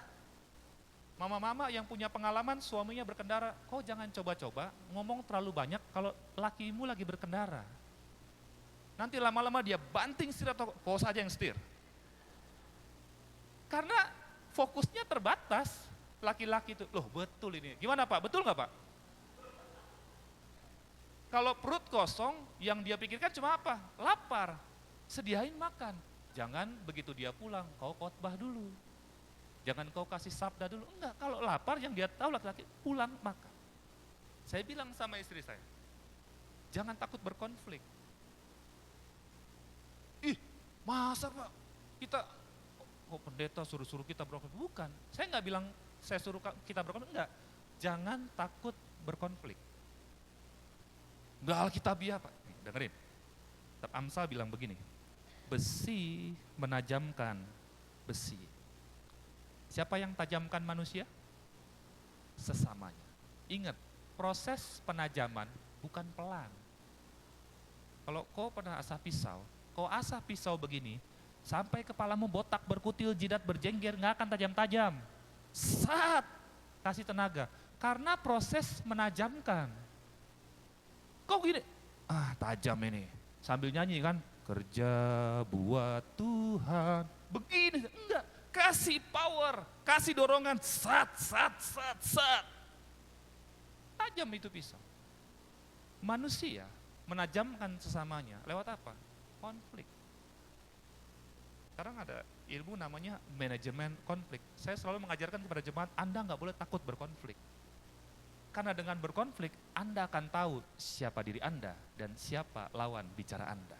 mama-mama yang punya pengalaman suaminya berkendara, kau jangan coba-coba ngomong terlalu banyak kalau lakimu lagi berkendara. Nanti lama-lama dia banting setir atau kau saja yang setir. Karena fokusnya terbatas, laki-laki itu, loh betul ini, gimana Pak, betul nggak Pak? Kalau perut kosong, yang dia pikirkan cuma apa? Lapar, sediain makan. Jangan begitu dia pulang, kau khotbah dulu. Jangan kau kasih sabda dulu, enggak, kalau lapar yang dia tahu laki-laki pulang makan. Saya bilang sama istri saya, jangan takut berkonflik. Ih, masa Pak, kita pendeta suruh-suruh kita berkonflik? Bukan, saya nggak bilang saya suruh kita berkonflik, enggak. Jangan takut berkonflik. Nggak alkitabiah Pak, nih, dengerin. Kitab Amsal bilang begini, besi menajamkan besi. Siapa yang tajamkan manusia? Sesamanya. Ingat, proses penajaman bukan pelan. Kalau kau pernah asah pisau, kau asah pisau begini, sampai kepalamu botak, berkutil, jidat, berjengger, nggak akan tajam-tajam. Saat kasih tenaga, karena proses menajamkan. Kok gini, tajam ini, sambil nyanyi kan, kerja buat Tuhan, begini, enggak, kasih power, kasih dorongan, sat, tajam itu pisau. Manusia menajamkan sesamanya, lewat apa? Konflik. Sekarang ada ilmu namanya manajemen konflik. Saya selalu mengajarkan kepada jemaat, Anda nggak boleh takut berkonflik. Karena dengan berkonflik, Anda akan tahu siapa diri Anda dan siapa lawan bicara Anda.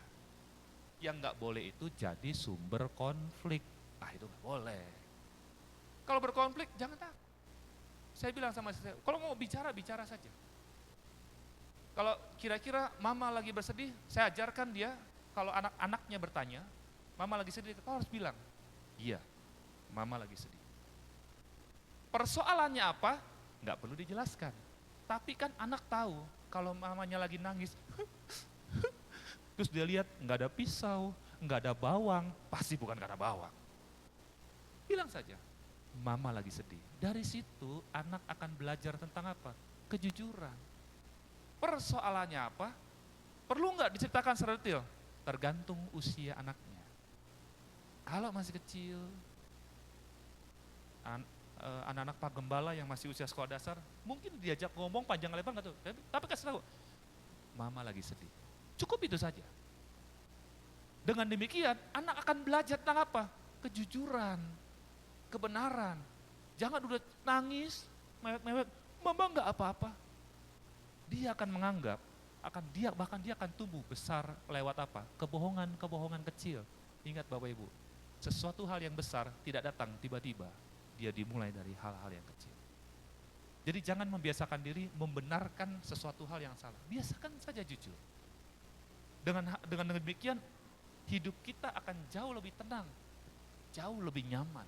Yang nggak boleh itu jadi sumber konflik. Itu nggak boleh. Kalau berkonflik, jangan takut. Saya bilang sama istri saya, kalau mau bicara, bicara saja. Kalau kira-kira mama lagi bersedih, saya ajarkan dia, kalau anak-anaknya bertanya, mama lagi sedih, kau harus bilang, iya, mama lagi sedih. Persoalannya apa? Nggak perlu dijelaskan. Tapi kan anak tahu, kalau mamanya lagi nangis, terus dia lihat nggak ada pisau, nggak ada bawang, pasti bukan karena bawang. Bilang saja, mama lagi sedih. Dari situ anak akan belajar tentang apa? Kejujuran. Persoalannya apa? Perlu nggak diceritakan secara detail? Tergantung usia anaknya. Kalau masih kecil, anak-anak Pak Gembala yang masih usia sekolah dasar, mungkin diajak ngomong panjang lebar nggak tuh, tapi kasih tahu, mama lagi sedih. Cukup itu saja. Dengan demikian, anak akan belajar tentang apa? Kejujuran, kebenaran. Jangan udah nangis, mewek-mewek, mama nggak apa-apa. Dia akan menganggap, bahkan dia akan tumbuh besar lewat apa? Kebohongan-kebohongan kecil. Ingat Bapak Ibu, sesuatu hal yang besar tidak datang tiba-tiba. Dia dimulai dari hal-hal yang kecil. Jadi jangan membiasakan diri membenarkan sesuatu hal yang salah. Biasakan saja jujur. Dengan demikian, hidup kita akan jauh lebih tenang, jauh lebih nyaman.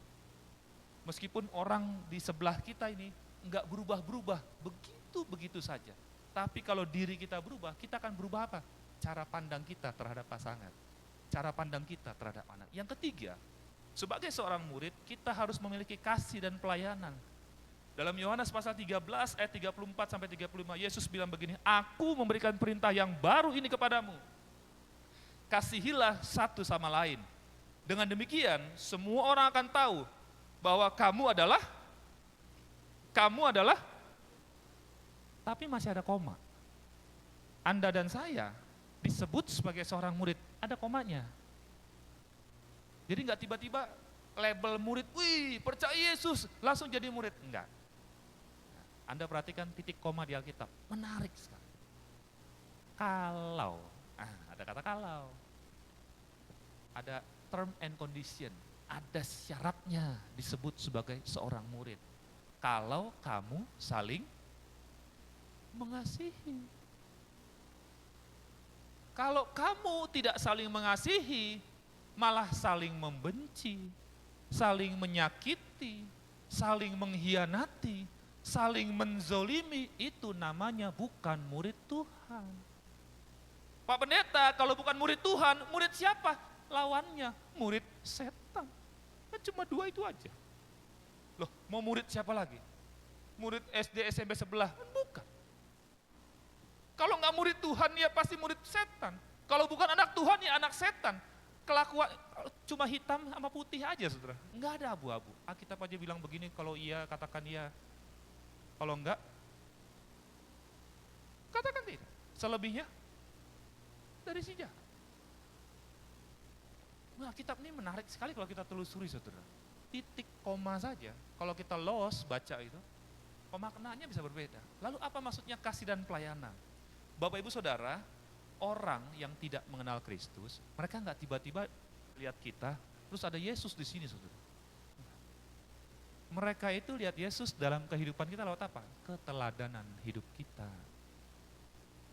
Meskipun orang di sebelah kita ini enggak berubah-berubah, begitu-begitu saja. Tapi kalau diri kita berubah, kita akan berubah apa? cara pandang kita terhadap pasangan, cara pandang kita terhadap anak. Yang ketiga, sebagai seorang murid, kita harus memiliki kasih dan pelayanan. Dalam Yohanes pasal 13 ayat 34 sampai 35, Yesus bilang begini, "Aku memberikan perintah yang baru ini kepadamu. Kasihilah satu sama lain. Dengan demikian, semua orang akan tahu bahwa kamu adalah, tapi masih ada koma. Anda dan saya disebut sebagai seorang murid, ada komanya. Jadi nggak tiba-tiba label murid, wih percaya Yesus, langsung jadi murid. Enggak. Anda perhatikan titik koma di Alkitab, menarik sekali. Kalau, ada kata kalau, ada term and condition, ada syaratnya disebut sebagai seorang murid. Kalau kamu saling mengasihi. Kalau kamu tidak saling mengasihi, malah saling membenci, saling menyakiti, saling mengkhianati, saling menzolimi, itu namanya bukan murid Tuhan. Pak Pendeta, kalau bukan murid Tuhan, murid siapa? Lawannya, murid setan. Kan cuma dua itu aja. Loh, mau murid siapa lagi? Murid SD, SMP sebelah? Kan bukan. Kalau nggak murid Tuhan, ya pasti murid setan. Kalau bukan anak Tuhan, ya anak setan. Kelakuan cuma hitam sama putih aja, saudara. Nggak ada abu-abu. Alkitab aja bilang begini, kalau iya katakan iya. Kalau enggak, katakan tidak. Selebihnya, dari si jahat. Nah, kitab ini menarik sekali kalau kita telusuri, saudara. Titik koma saja, kalau kita los baca itu, pemaknaannya bisa berbeda. Lalu apa maksudnya kasih dan pelayanan? Bapak Ibu Saudara, orang yang tidak mengenal Kristus, mereka nggak tiba-tiba lihat kita, terus ada Yesus di sini, saudara. Mereka itu lihat Yesus dalam kehidupan kita lewat apa? Keteladanan hidup kita.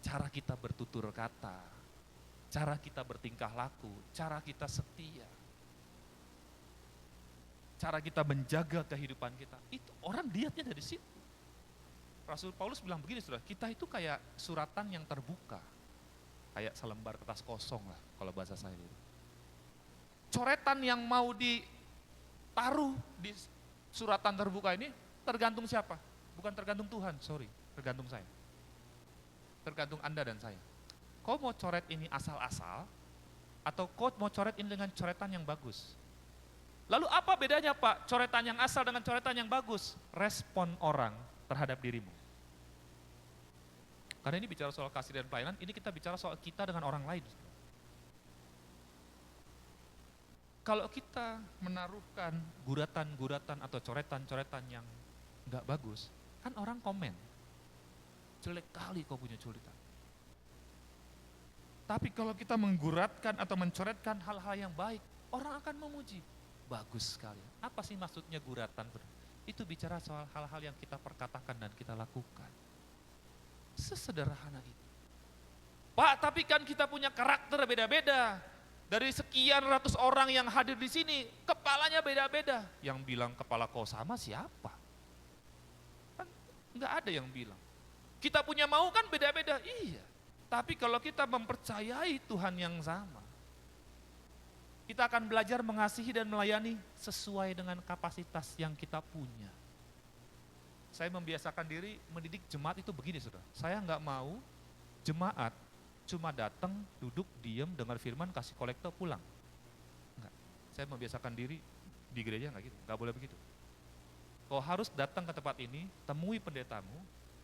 Cara kita bertutur kata, cara kita bertingkah laku, cara kita setia, cara kita menjaga kehidupan kita. Itu orang lihatnya dari situ. Rasul Paulus bilang begini, saudara, kita itu kayak suratan yang terbuka. Kayak selembar kertas kosong lah, kalau bahasa saya itu. Coretan yang mau ditaruh di suratan terbuka ini tergantung siapa? Bukan tergantung Tuhan, sorry, tergantung saya. Tergantung Anda dan saya. Kau mau coret ini asal-asal, atau kau mau coret ini dengan coretan yang bagus? Lalu apa bedanya, Pak, coretan yang asal dengan coretan yang bagus? Respon orang terhadap dirimu. Karena ini bicara soal kasih dan pelayanan, ini kita bicara soal kita dengan orang lain. Kalau kita menaruhkan guratan-guratan atau coretan-coretan yang nggak bagus, kan orang komen, jelek kali kau punya coretan. Tapi kalau kita mengguratkan atau mencoretkan hal-hal yang baik, orang akan memuji. Bagus sekali. Apa sih maksudnya guratan? Itu bicara soal hal-hal yang kita perkatakan dan kita lakukan. Sesederhana itu. Pak, tapi kan kita punya karakter beda-beda. Dari sekian ratus orang yang hadir di sini, kepalanya beda-beda. Yang bilang kepala kau sama siapa? Kan nggak ada yang bilang. Kita punya mau kan beda-beda, iya. Tapi kalau kita mempercayai Tuhan yang sama, kita akan belajar mengasihi dan melayani sesuai dengan kapasitas yang kita punya. Saya membiasakan diri mendidik jemaat itu begini, saudara. Saya nggak mau jemaat cuma datang, duduk, diam, dengar firman, kasih kolektor, pulang. Enggak. Saya membiasakan diri di gereja nggak gitu, nggak boleh begitu. Kau harus datang ke tempat ini, temui pendetamu,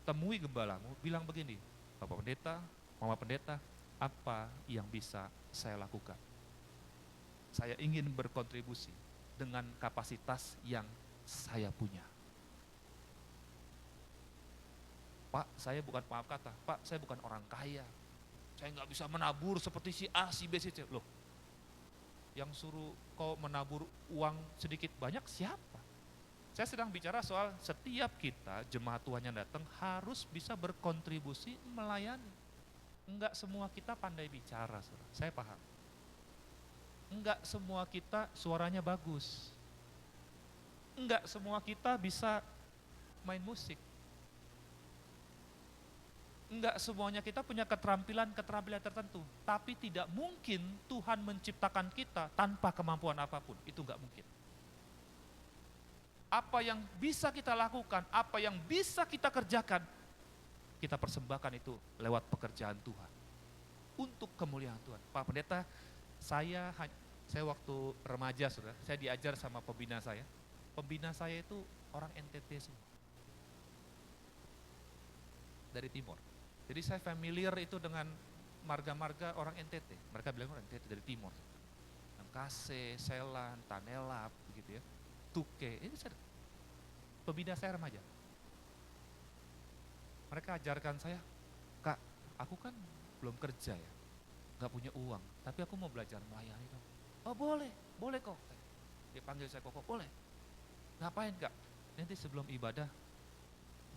temui gembalamu, bilang begini, Bapak Pendeta, Mama Pendeta, apa yang bisa saya lakukan? Saya ingin berkontribusi dengan kapasitas yang saya punya. Pak, saya bukan, maaf kata, Pak, saya bukan orang kaya. Saya nggak bisa menabur seperti si A, si B, si C. Loh, yang suruh kau menabur uang sedikit banyak siapa? Saya sedang bicara soal setiap kita, jemaat Tuhan yang datang harus bisa berkontribusi melayani. Enggak semua kita pandai bicara, saudara. Saya paham. Enggak semua kita suaranya bagus. Enggak semua kita bisa main musik. Enggak semuanya kita punya keterampilan tertentu. Tapi tidak mungkin Tuhan menciptakan kita tanpa kemampuan apapun. Itu enggak mungkin. Apa yang bisa kita lakukan, apa yang bisa kita kerjakan, kita persembahkan itu lewat pekerjaan Tuhan. Untuk kemuliaan Tuhan. Pak Pendeta, saya waktu remaja, saudara, saya diajar sama pembina saya. Pembina saya itu orang NTT semua. Dari timur. Jadi saya familiar itu dengan marga-marga orang NTT. Mereka bilang orang NTT dari timur. Angkase, Selan, Tanelap, begitu ya. Tuke, ini pembina saya remaja. Mereka ajarkan saya, Kak, aku kan belum kerja ya, gak punya uang, tapi aku mau belajar melayani dong. Oh boleh kok. Dia panggil saya Koko, boleh. Ngapain Kak? Nanti sebelum ibadah,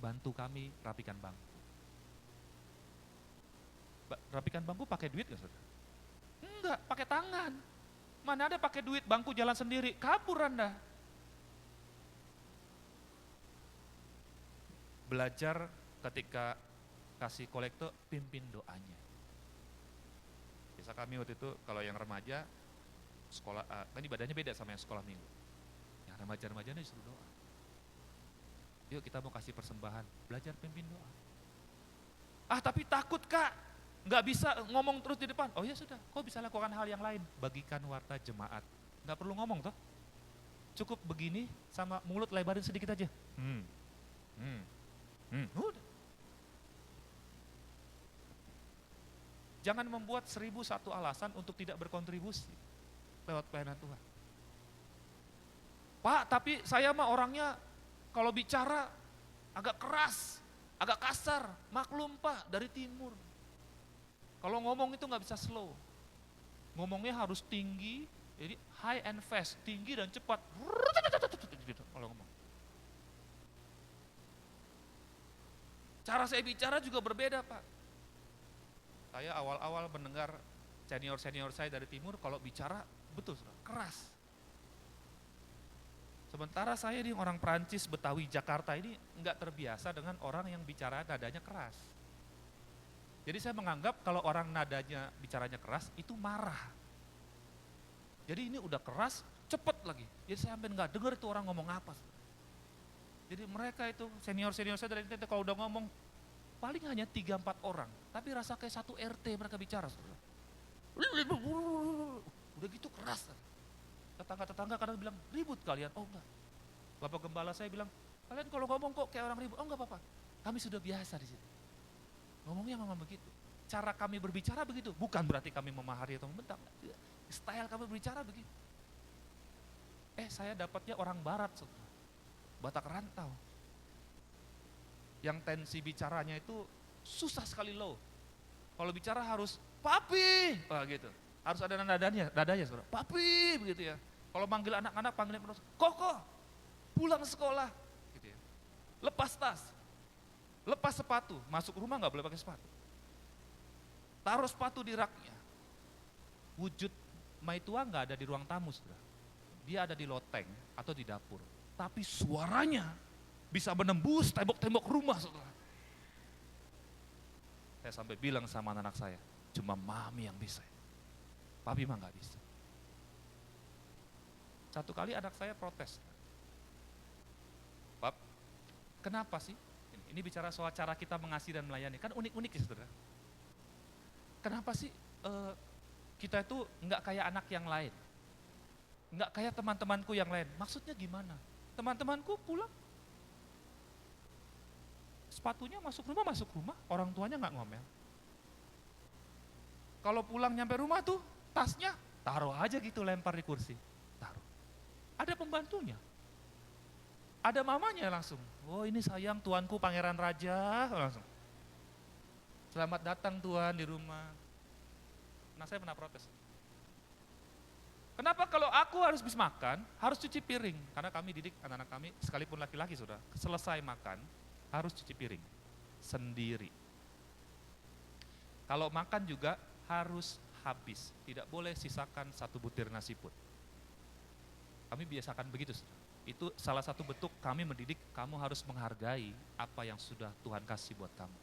bantu kami rapikan bangku. Rapikan bangku pakai duit gak saudara? Enggak, pakai tangan. Mana ada pakai duit, bangku jalan sendiri, kabur Anda. Belajar ketika kasih kolektor, pimpin doanya. Biasa kami waktu itu kalau yang remaja, sekolah, kan ibadahnya beda sama yang sekolah minggu. Yang remaja-remajanya disuruh doa. Yuk kita mau kasih persembahan, belajar pimpin doa. Ah tapi takut Kak, nggak bisa ngomong terus di depan. Oh ya sudah, kau bisa lakukan hal yang lain. Bagikan warta jemaat. Nggak perlu ngomong toh. Cukup begini sama mulut lebarin sedikit aja. Udah. Jangan membuat 1001 alasan untuk tidak berkontribusi lewat pelayanan Tuhan. Pak, tapi saya mah orangnya kalau bicara agak keras, agak kasar. Maklum Pak, dari timur. Kalau ngomong itu nggak bisa slow. Ngomongnya harus tinggi, jadi high and fast, tinggi dan cepat. Kalau ngomong. Cara saya bicara juga berbeda Pak. Saya awal-awal mendengar senior-senior saya dari timur kalau bicara betul keras. Sementara saya ini orang Perancis, Betawi, Jakarta ini nggak terbiasa dengan orang yang bicara nadanya keras. Jadi saya menganggap kalau orang nadanya bicaranya keras itu marah. Jadi ini udah keras, cepet lagi. Jadi saya sampai nggak dengar itu orang ngomong apa. Jadi mereka itu senior-senior saya dari NTT kalau udah ngomong paling hanya 3-4 orang, tapi rasa kayak satu RT mereka bicara. Udah gitu keras. Tetangga-tetangga kadang bilang, ribut kalian. Oh enggak. Bapak Gembala saya bilang, kalian kalau ngomong kok kayak orang ribut. Oh enggak apa-apa, kami sudah biasa di situ. Ngomongnya memang begitu. Cara kami berbicara begitu, bukan berarti kami memahari atau membentak. Style kami berbicara begitu. Saya dapatnya orang barat, Batak Rantau. Yang tensi bicaranya itu susah sekali low. Kalau bicara harus, papi, gitu. Harus ada nadanya, saudara. Papi, begitu ya. Kalau manggil anak-anak, panggilnya penuh, Koko, pulang sekolah. Gitu ya. Lepas tas, lepas sepatu, masuk rumah nggak boleh pakai sepatu. Taruh sepatu di raknya. Wujud Maitua nggak ada di ruang tamu, saudara. Dia ada di loteng atau di dapur. Tapi suaranya bisa menembus tembok-tembok rumah, saudara. Saya sampai bilang sama anak saya, cuma mami yang bisa. Papi mah nggak bisa. Satu kali anak saya protes. Pap, kenapa sih? Ini bicara soal cara kita mengasihi dan melayani, kan unik-unik ya saudara. Kenapa sih kita itu nggak kayak anak yang lain? Nggak kayak teman-temanku yang lain. Maksudnya gimana? Teman-temanku pulang, sepatunya masuk rumah, orang tuanya nggak ngomel. Kalau pulang nyampe rumah tuh, tasnya taruh aja gitu, lempar di kursi. Taruh. Ada pembantunya. Ada mamanya langsung. Oh ini sayang tuanku pangeran raja, langsung. Selamat datang tuan di rumah. Nah saya pernah protes. Kenapa kalau aku harus habis makan, harus cuci piring? Karena kami didik anak-anak kami, sekalipun laki-laki sudah, selesai makan, harus cuci piring. Sendiri. Kalau makan juga harus habis, tidak boleh sisakan satu butir nasi pun. Kami biasakan begitu. Itu salah satu bentuk kami mendidik kamu harus menghargai apa yang sudah Tuhan kasih buat kamu.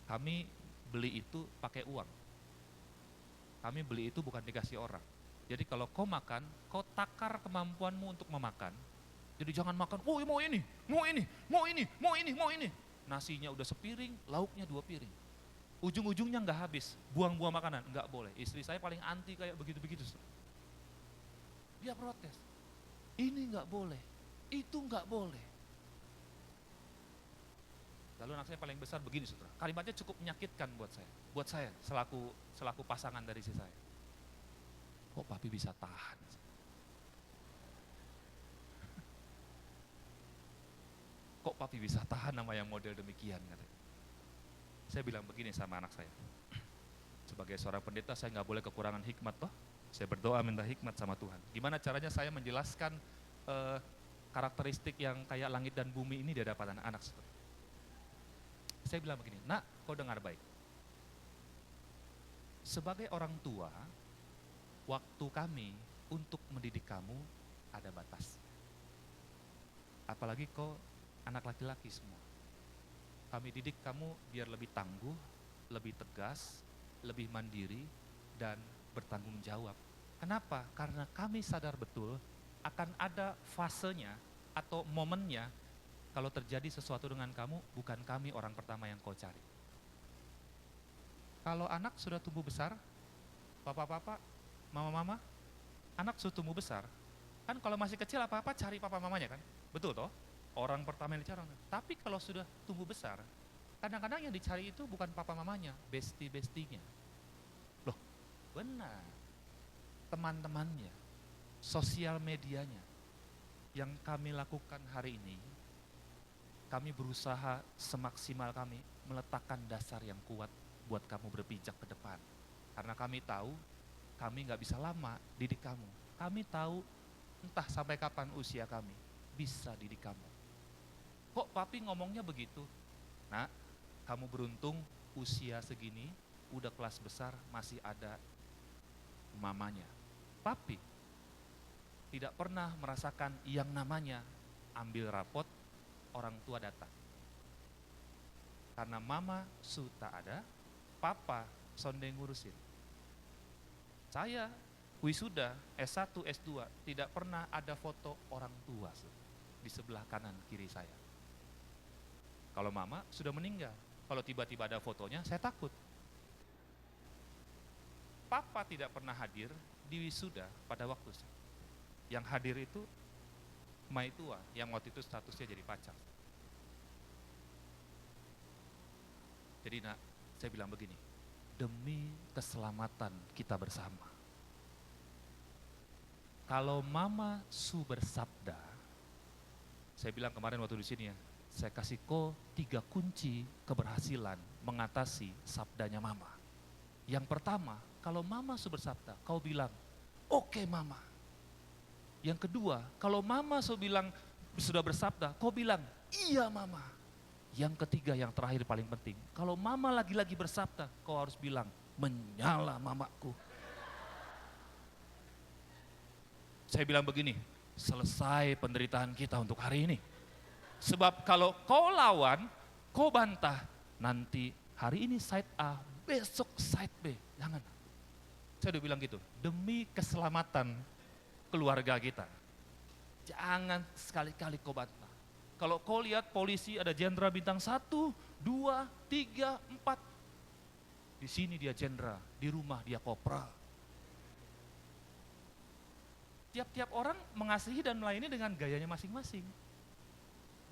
Kami beli itu pakai uang. Kami beli itu bukan dikasih orang. Jadi kalau kau makan, kau takar kemampuanmu untuk memakan. Jadi jangan makan, oh mau ini, mau ini, mau ini, mau ini, mau ini. Nasinya udah sepiring, lauknya 2 piring. Ujung-ujungnya nggak habis, buang-buang makanan, nggak boleh. Istri saya paling anti kayak begitu-begitu. Dia protes, ini nggak boleh, itu nggak boleh. Lalu anak saya paling besar begini, saudara. Kalimatnya cukup menyakitkan buat saya selaku pasangan dari istri saya. Kok papi bisa tahan? Kok papi bisa tahan sama yang model demikian? Katanya. Saya bilang begini sama anak saya, sebagai seorang pendeta saya nggak boleh kekurangan hikmat toh. Saya berdoa minta hikmat sama Tuhan. Gimana caranya saya menjelaskan karakteristik yang kayak langit dan bumi ini di hadapan anak-anak. Saya bilang begini, nak kau dengar baik. Sebagai orang tua, waktu kami untuk mendidik kamu ada batas. Apalagi kau anak laki-laki semua. Kami didik kamu biar lebih tangguh, lebih tegas, lebih mandiri, dan bertanggung jawab. Kenapa? Karena kami sadar betul akan ada fasenya atau momennya kalau terjadi sesuatu dengan kamu, bukan kami orang pertama yang kau cari. Kalau anak sudah tumbuh besar, papa-papa, mama-mama, anak sudah tumbuh besar, kan kalau masih kecil apa-apa cari papa mamanya kan? Betul toh? Orang pertama yang dicari. Tapi kalau sudah tumbuh besar, kadang-kadang yang dicari itu bukan papa mamanya, bestie-bestinya. Loh, benar. Teman-temannya, sosial medianya. Yang kami lakukan hari ini, kami berusaha semaksimal kami meletakkan dasar yang kuat buat kamu berpijak ke depan. Karena kami tahu, kami nggak bisa lama didik kamu. Kami tahu entah sampai kapan usia kami bisa didik kamu. Kok papi ngomongnya begitu? Nah, kamu beruntung usia segini, udah kelas besar masih ada mamanya. Papi tidak pernah merasakan yang namanya ambil rapot, orang tua datang. Karena mama sudah ada, papa sondeng ngurusin. Saya wisuda S1, S2, tidak pernah ada foto orang tua di sebelah kanan kiri saya. Kalau mama sudah meninggal, kalau tiba-tiba ada fotonya, saya takut. Papa tidak pernah hadir di wisuda pada waktu saya. Yang hadir itu maitua, yang waktu itu statusnya jadi pacar. Jadi nak, saya bilang begini, demi keselamatan kita bersama. Kalau mama su bersabda, saya bilang kemarin waktu di sini ya, saya kasih kau 3 kunci keberhasilan mengatasi sabdanya mama. Yang pertama, kalau mama su bersabda, kau bilang, oke mama. Yang kedua, kalau mama su bilang sudah bersabda, kau bilang, iya mama. Yang ketiga, yang terakhir paling penting, kalau mama lagi-lagi bersabda, kau harus bilang, menyala mamaku. Saya bilang begini, selesai penderitaan kita untuk hari ini. Sebab kalau kau lawan, kau bantah, nanti hari ini side A, besok side B. Jangan. Saya udah bilang gitu, demi keselamatan keluarga kita. Jangan sekali-kali kau bantah. Kalau kau lihat polisi ada jenderal bintang 1, 2, 3, 4. Di sini dia jenderal, di rumah dia kopral. Tiap-tiap orang mengasihi dan melayani dengan gayanya masing-masing.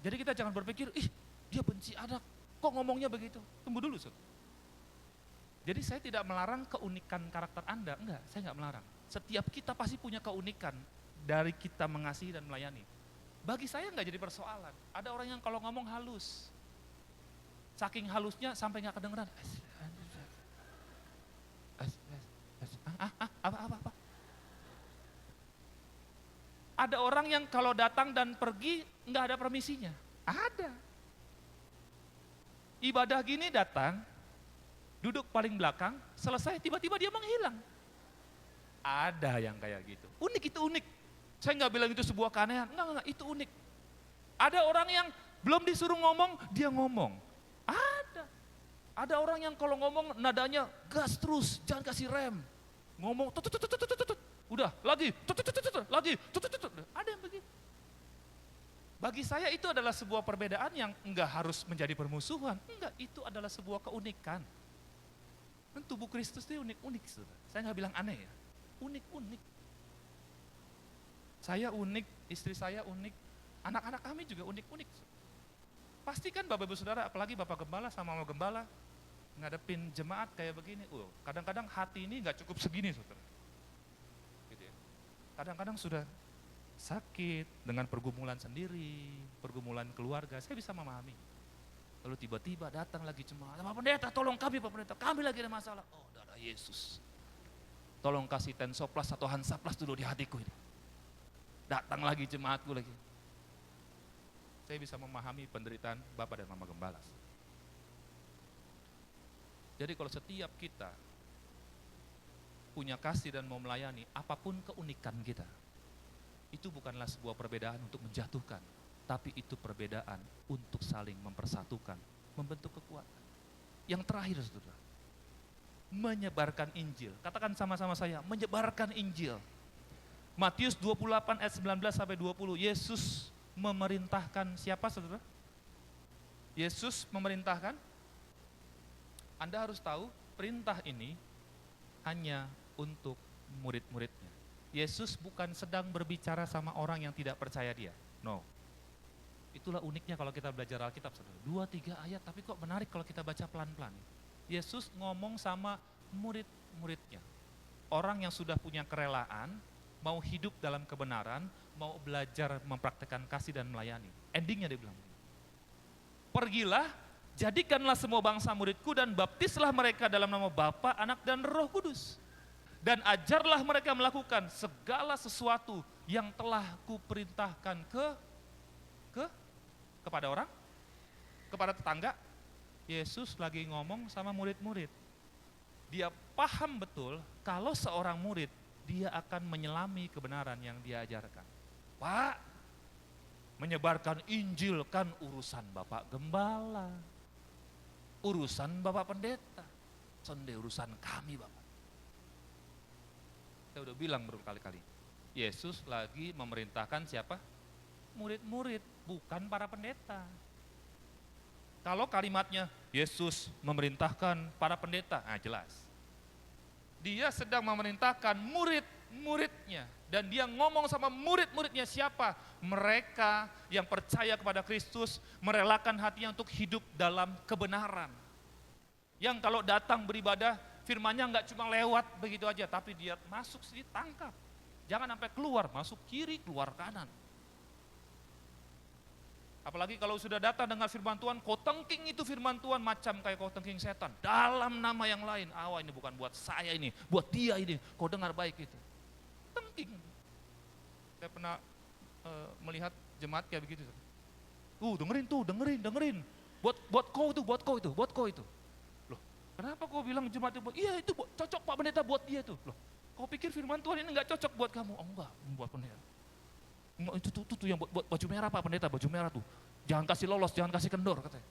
Jadi kita jangan berpikir, ih dia benci anak, kok ngomongnya begitu? Tunggu dulu, Sob. Jadi saya tidak melarang keunikan karakter Anda, enggak, saya enggak melarang. Setiap kita pasti punya keunikan dari kita mengasihi dan melayani. Bagi saya enggak jadi persoalan. Ada orang yang kalau ngomong halus, saking halusnya sampai enggak kedengeran. Apa? Ada orang yang kalau datang dan pergi enggak ada permisinya. Ada. Ibadah gini datang, duduk paling belakang, selesai tiba-tiba dia menghilang. Ada yang kayak gitu. Unik, itu unik. Saya nggak bilang itu sebuah keanehan, enggak, itu unik. Ada orang yang belum disuruh ngomong, dia ngomong. Ada. Ada orang yang kalau ngomong nadanya gas terus, jangan kasih rem. Ngomong udah lagi, lagi, ada yang begitu. Bagi saya itu adalah sebuah perbedaan yang enggak harus menjadi permusuhan. Enggak, itu adalah sebuah keunikan. Dan tubuh Kristus itu unik-unik, saudara. Saya nggak bilang aneh ya, unik-unik. Saya unik, istri saya unik, anak-anak kami juga unik-unik. Pastikan Bapak Ibu Saudara, apalagi Bapak Gembala sama Mama Gembala, ngadepin jemaat kayak begini, kadang-kadang hati ini nggak cukup segini, saudara. Gitu ya. Kadang-kadang sudah sakit dengan pergumulan sendiri, pergumulan keluarga, saya bisa memahami. Lalu tiba-tiba datang lagi jemaat, Pak Pendeta tolong kami Pak Pendeta, kami lagi ada masalah. Oh darah Yesus, tolong kasih Tensoplas atau Hansaplas dulu di hatiku ini. Datang lagi jemaatku lagi. Saya bisa memahami penderitaan Bapak dan Mama Gembala. Jadi kalau setiap kita punya kasih dan mau melayani, apapun keunikan kita, itu bukanlah sebuah perbedaan untuk menjatuhkan, tapi itu perbedaan untuk saling mempersatukan, membentuk kekuatan. Yang terakhir, saudara, menyebarkan Injil. Katakan sama-sama saya, menyebarkan Injil. Matius 28 ayat 19 sampai 20, Yesus memerintahkan siapa, saudara? Yesus memerintahkan, Anda harus tahu, perintah ini hanya untuk murid-muridnya. Yesus bukan sedang berbicara sama orang yang tidak percaya dia. No. Itulah uniknya kalau kita belajar Alkitab, saudara. 2-3 ayat, tapi kok menarik kalau kita baca pelan-pelan. Yesus ngomong sama murid-muridnya. Orang yang sudah punya kerelaan, mau hidup dalam kebenaran, mau belajar mempraktekkan kasih dan melayani. Endingnya dia bilang, pergilah, jadikanlah semua bangsa muridku dan baptislah mereka dalam nama Bapa, Anak, dan Roh Kudus. Dan ajarlah mereka melakukan segala sesuatu yang telah kuperintahkan kepada orang, kepada tetangga. Yesus lagi ngomong sama murid-murid. Dia paham betul kalau seorang murid, dia akan menyelami kebenaran yang dia ajarkan. Pak, menyebarkan Injil kan urusan Bapak Gembala, urusan Bapak Pendeta, sonde urusan kami Bapak. Saya udah bilang berkali-kali, Yesus lagi memerintahkan siapa? Murid-murid, bukan para pendeta. Kalau kalimatnya Yesus memerintahkan para pendeta, jelas. Dia sedang memerintahkan murid-muridnya. Dan dia ngomong sama murid-muridnya siapa? Mereka yang percaya kepada Kristus, merelakan hatinya untuk hidup dalam kebenaran. Yang kalau datang beribadah, firman-Nya enggak cuma lewat begitu aja, tapi dia masuk sini tangkap. Jangan sampai keluar, masuk kiri, keluar kanan. Apalagi kalau sudah datang dengan firman Tuhan, kau tengking itu firman Tuhan macam kayak kau tengking setan. Dalam nama yang lain, ini bukan buat saya ini, buat dia ini, kau dengar baik itu. Tengking. Saya pernah melihat jemaat kayak begitu. Dengerin. Buat kau itu. Loh, kenapa kau bilang jemaat itu? Iya itu cocok Pak Pendeta buat dia itu. Loh, kau pikir firman Tuhan ini enggak cocok buat kamu? Oh enggak, buat pendeta. Itu yang buat baju merah Pak Pendeta, baju merah tuh. Jangan kasih lolos, jangan kasih kendor katanya.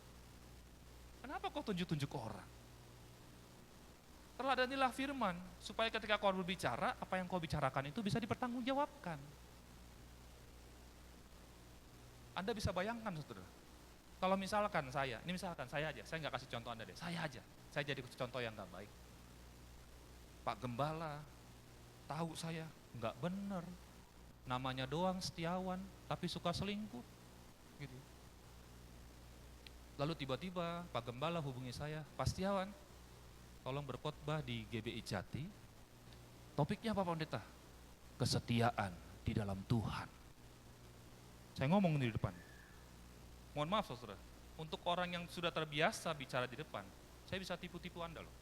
Kenapa kau tunjuk-tunjuk orang? Teladanilah firman, supaya ketika kau berbicara, apa yang kau bicarakan itu bisa dipertanggungjawabkan. Anda bisa bayangkan, saudara. Kalau misalkan saya aja, saya nggak kasih contoh Anda deh, saya jadi contoh yang nggak baik. Pak Gembala, tahu saya nggak benar. Namanya doang Setiawan, tapi suka selingkuh. Gitu. Lalu tiba-tiba Pak Gembala hubungi saya, Pak Setiawan, tolong berkhotbah di GBI Jati. Topiknya apa Pak Pendeta? Kesetiaan di dalam Tuhan. Saya ngomong di depan. Mohon maaf saudara, untuk orang yang sudah terbiasa bicara di depan, saya bisa tipu-tipu Anda loh.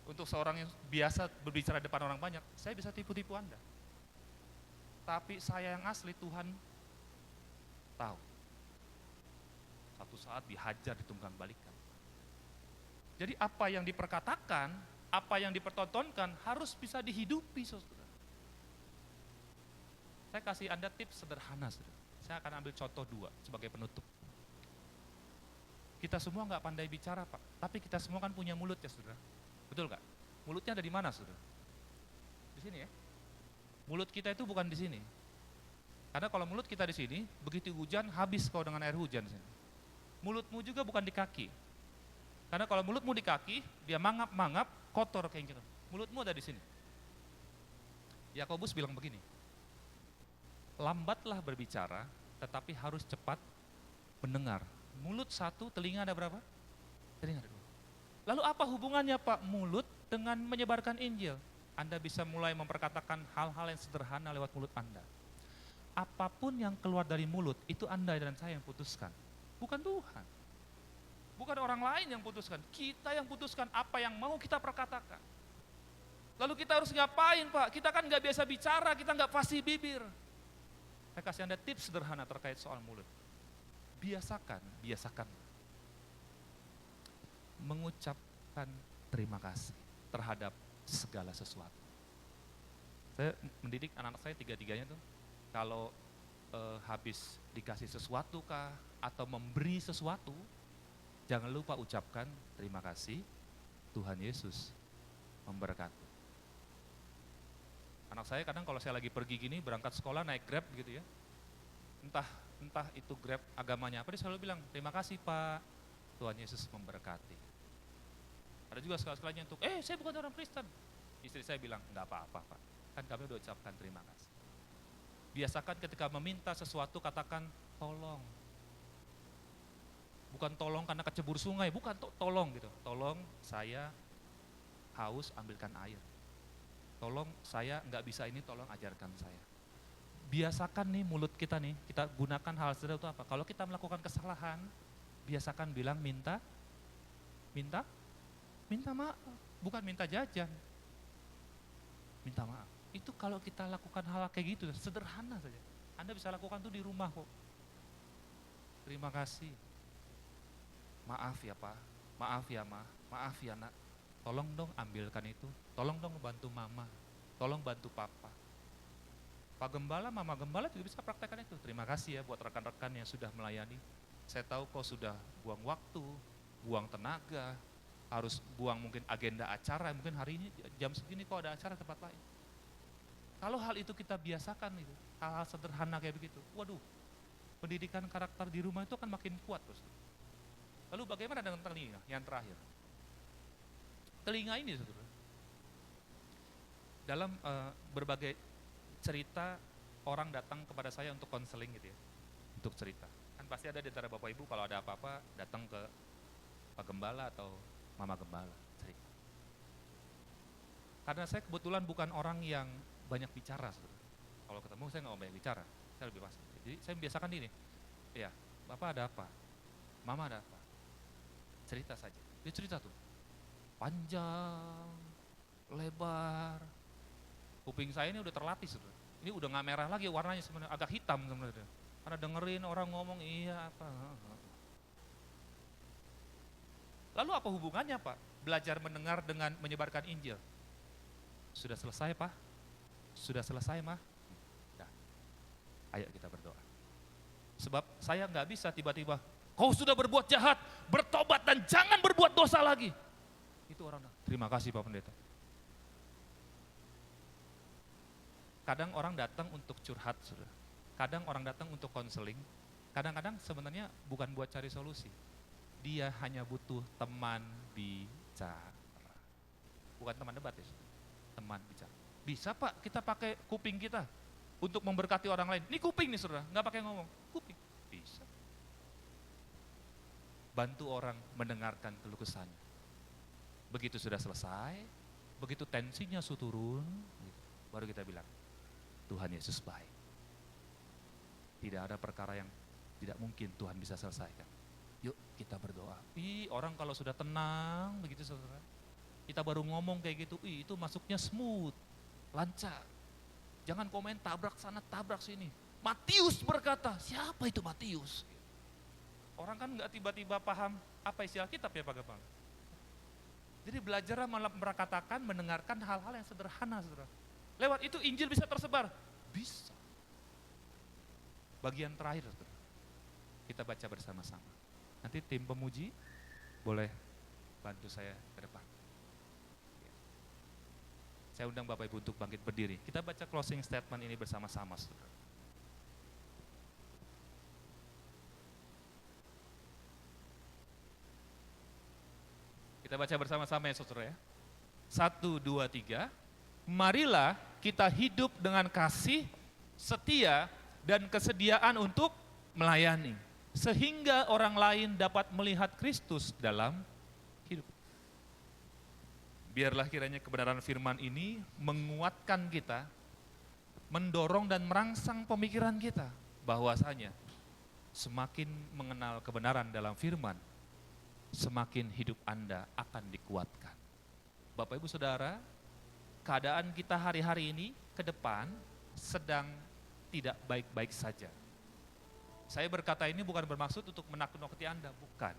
Untuk seorang yang biasa berbicara di depan orang banyak, saya bisa tipu-tipu Anda. Tapi saya yang asli Tuhan tahu. Satu saat dihajar, ditunggang balikan. Jadi apa yang diperkatakan, apa yang dipertontonkan harus bisa dihidupi, saudara. Saya kasih Anda tips sederhana, saudara. Saya akan ambil contoh 2 sebagai penutup. Kita semua nggak pandai bicara Pak, tapi kita semua kan punya mulut ya saudara. Betul nggak? Mulutnya ada di mana saudara? Di sini ya. Mulut kita itu bukan di sini. Karena kalau mulut kita di sini, begitu hujan habis kau dengan air hujan sini. Mulutmu juga bukan di kaki. Karena kalau mulutmu di kaki, dia mangap-mangap, kotor kayak gitu. Mulutmu ada di sini. Yakobus bilang begini, lambatlah berbicara, tetapi harus cepat mendengar. Mulut satu, telinga ada berapa? Telinga ada dua. Lalu apa hubungannya Pak mulut dengan menyebarkan Injil? Anda bisa mulai memperkatakan hal-hal yang sederhana lewat mulut Anda. Apapun yang keluar dari mulut, itu Anda dan saya yang putuskan. Bukan Tuhan. Bukan orang lain yang putuskan. Kita yang putuskan apa yang mau kita perkatakan. Lalu kita harus ngapain Pak? Kita kan nggak biasa bicara, kita nggak fasih bibir. Saya kasih Anda tips sederhana terkait soal mulut. Biasakan mengucapkan terima kasih terhadap segala sesuatu. Saya mendidik anak-anak saya tiga-tiganya tuh, kalau habis dikasih sesuatu kah, atau memberi sesuatu, jangan lupa ucapkan terima kasih, Tuhan Yesus memberkati. Anak saya kadang kalau saya lagi pergi gini, berangkat sekolah naik Grab gitu ya, entah itu Grab agamanya apa, dia selalu bilang, terima kasih Pak, Tuhan Yesus memberkati. Ada juga sekali-sekalinya untuk, saya bukan orang Kristen. Istri saya bilang, enggak apa-apa Pak, kan kami udah ucapkan terima kasih. Biasakan ketika meminta sesuatu, katakan tolong. Bukan tolong karena kecebur sungai, bukan tolong gitu. Tolong saya haus, ambilkan air. Tolong saya nggak bisa ini, tolong ajarkan saya. Biasakan nih mulut kita nih, kita gunakan hal sederhana itu apa? Kalau kita melakukan kesalahan, biasakan bilang minta maaf, bukan minta jajan. Minta maaf. Itu kalau kita lakukan hal kayak gitu, sederhana saja. Anda bisa lakukan tuh di rumah kok. Terima kasih. Maaf ya Pak, maaf ya Ma, maaf ya Nak. Tolong dong ambilkan itu, tolong dong bantu Mama, tolong bantu Papa. Pak Gembala, Mama Gembala juga bisa praktekkan itu. Terima kasih ya buat rekan-rekan yang sudah melayani. Saya tahu kau sudah buang waktu, buang tenaga, harus buang mungkin agenda acara, mungkin hari ini jam segini kau ada acara tempat lain. Kalau hal itu kita biasakan itu, hal-hal sederhana kayak begitu, waduh, pendidikan karakter di rumah itu akan makin kuat terus. Lalu bagaimana dengan telinga yang terakhir? Telinga ini saudara, dalam berbagai cerita orang datang kepada saya untuk konseling gitu ya, untuk cerita. Kan pasti ada di antara Bapak Ibu kalau ada apa-apa datang ke Pak Gembala atau Mama Gembala cerita. Karena saya kebetulan bukan orang yang banyak bicara saudara. Kalau ketemu saya nggak banyak bicara, saya lebih pasti. Jadi saya biasakan ini, ya Bapak ada apa, Mama ada apa, cerita saja. Dia cerita tuh, panjang, lebar. Kuping saya ini udah terlatih saudara. Ini udah nggak merah lagi warnanya sebenarnya, agak hitam sebenarnya. Karena dengerin orang ngomong iya apa. Lalu apa hubungannya Pak? Belajar mendengar dengan menyebarkan Injil. Sudah selesai Pak? Sudah selesai Mah? Nah, ayo kita berdoa. Sebab saya nggak bisa tiba-tiba, kau sudah berbuat jahat, bertobat dan jangan berbuat dosa lagi. Itu orang, terima kasih Pak Pendeta. Kadang orang datang untuk curhat, saudara. Kadang orang datang untuk konseling. Kadang-kadang sebenarnya bukan buat cari solusi. Dia hanya butuh teman bicara. Bukan teman debat ya, teman bicara. Bisa Pak, kita pakai kuping kita untuk memberkati orang lain. Ini kuping nih saudara, nggak pakai ngomong. Kuping, bisa. Bantu orang mendengarkan keluh kesahnya. Begitu sudah selesai, begitu tensinya turun, baru kita bilang, Tuhan Yesus baik. Tidak ada perkara yang tidak mungkin Tuhan bisa selesaikan. Yuk kita berdoa. Orang kalau sudah tenang begitu saudara, kita baru ngomong kayak gitu, itu masuknya smooth, lancar. Jangan komen tabrak sana, tabrak sini. Matius berkata, siapa itu Matius? Orang kan nggak tiba-tiba paham apa isi Alkitab ya Pak Gembala. Jadi belajar merakatakan, mendengarkan hal-hal yang sederhana saudara. Lewat itu Injil bisa tersebar? Bisa. Bagian terakhir, kita baca bersama-sama. Nanti tim pemuji boleh bantu saya ke depan. Saya undang Bapak Ibu untuk bangkit berdiri. Kita baca closing statement ini bersama-sama, saudara. Kita baca bersama-sama ya saudara ya. 1, 2, 3. Marilah kita hidup dengan kasih, setia, dan kesediaan untuk melayani. Sehingga orang lain dapat melihat Kristus dalam hidup. Biarlah kiranya kebenaran firman ini menguatkan kita, mendorong dan merangsang pemikiran kita, bahwasanya semakin mengenal kebenaran dalam firman, semakin hidup Anda akan dikuatkan. Bapak Ibu Saudara, keadaan kita hari-hari ini ke depan sedang tidak baik-baik saja. Saya berkata ini bukan bermaksud untuk menakut-nakuti Anda, bukan.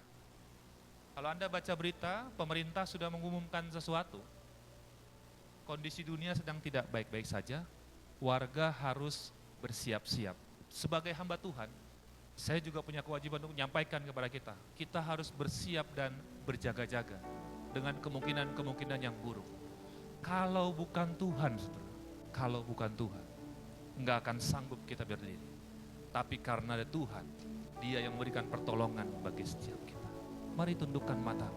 Kalau Anda baca berita, pemerintah sudah mengumumkan sesuatu. Kondisi dunia sedang tidak baik-baik saja, warga harus bersiap-siap. Sebagai hamba Tuhan, saya juga punya kewajiban untuk menyampaikan kepada kita. Kita harus bersiap dan berjaga-jaga dengan kemungkinan-kemungkinan yang buruk. Kalau bukan Tuhan, saudara, kalau bukan Tuhan, enggak akan sanggup kita berdiri. Tapi karena ada Tuhan, Dia yang memberikan pertolongan bagi setiap kita. Mari tundukkan mata.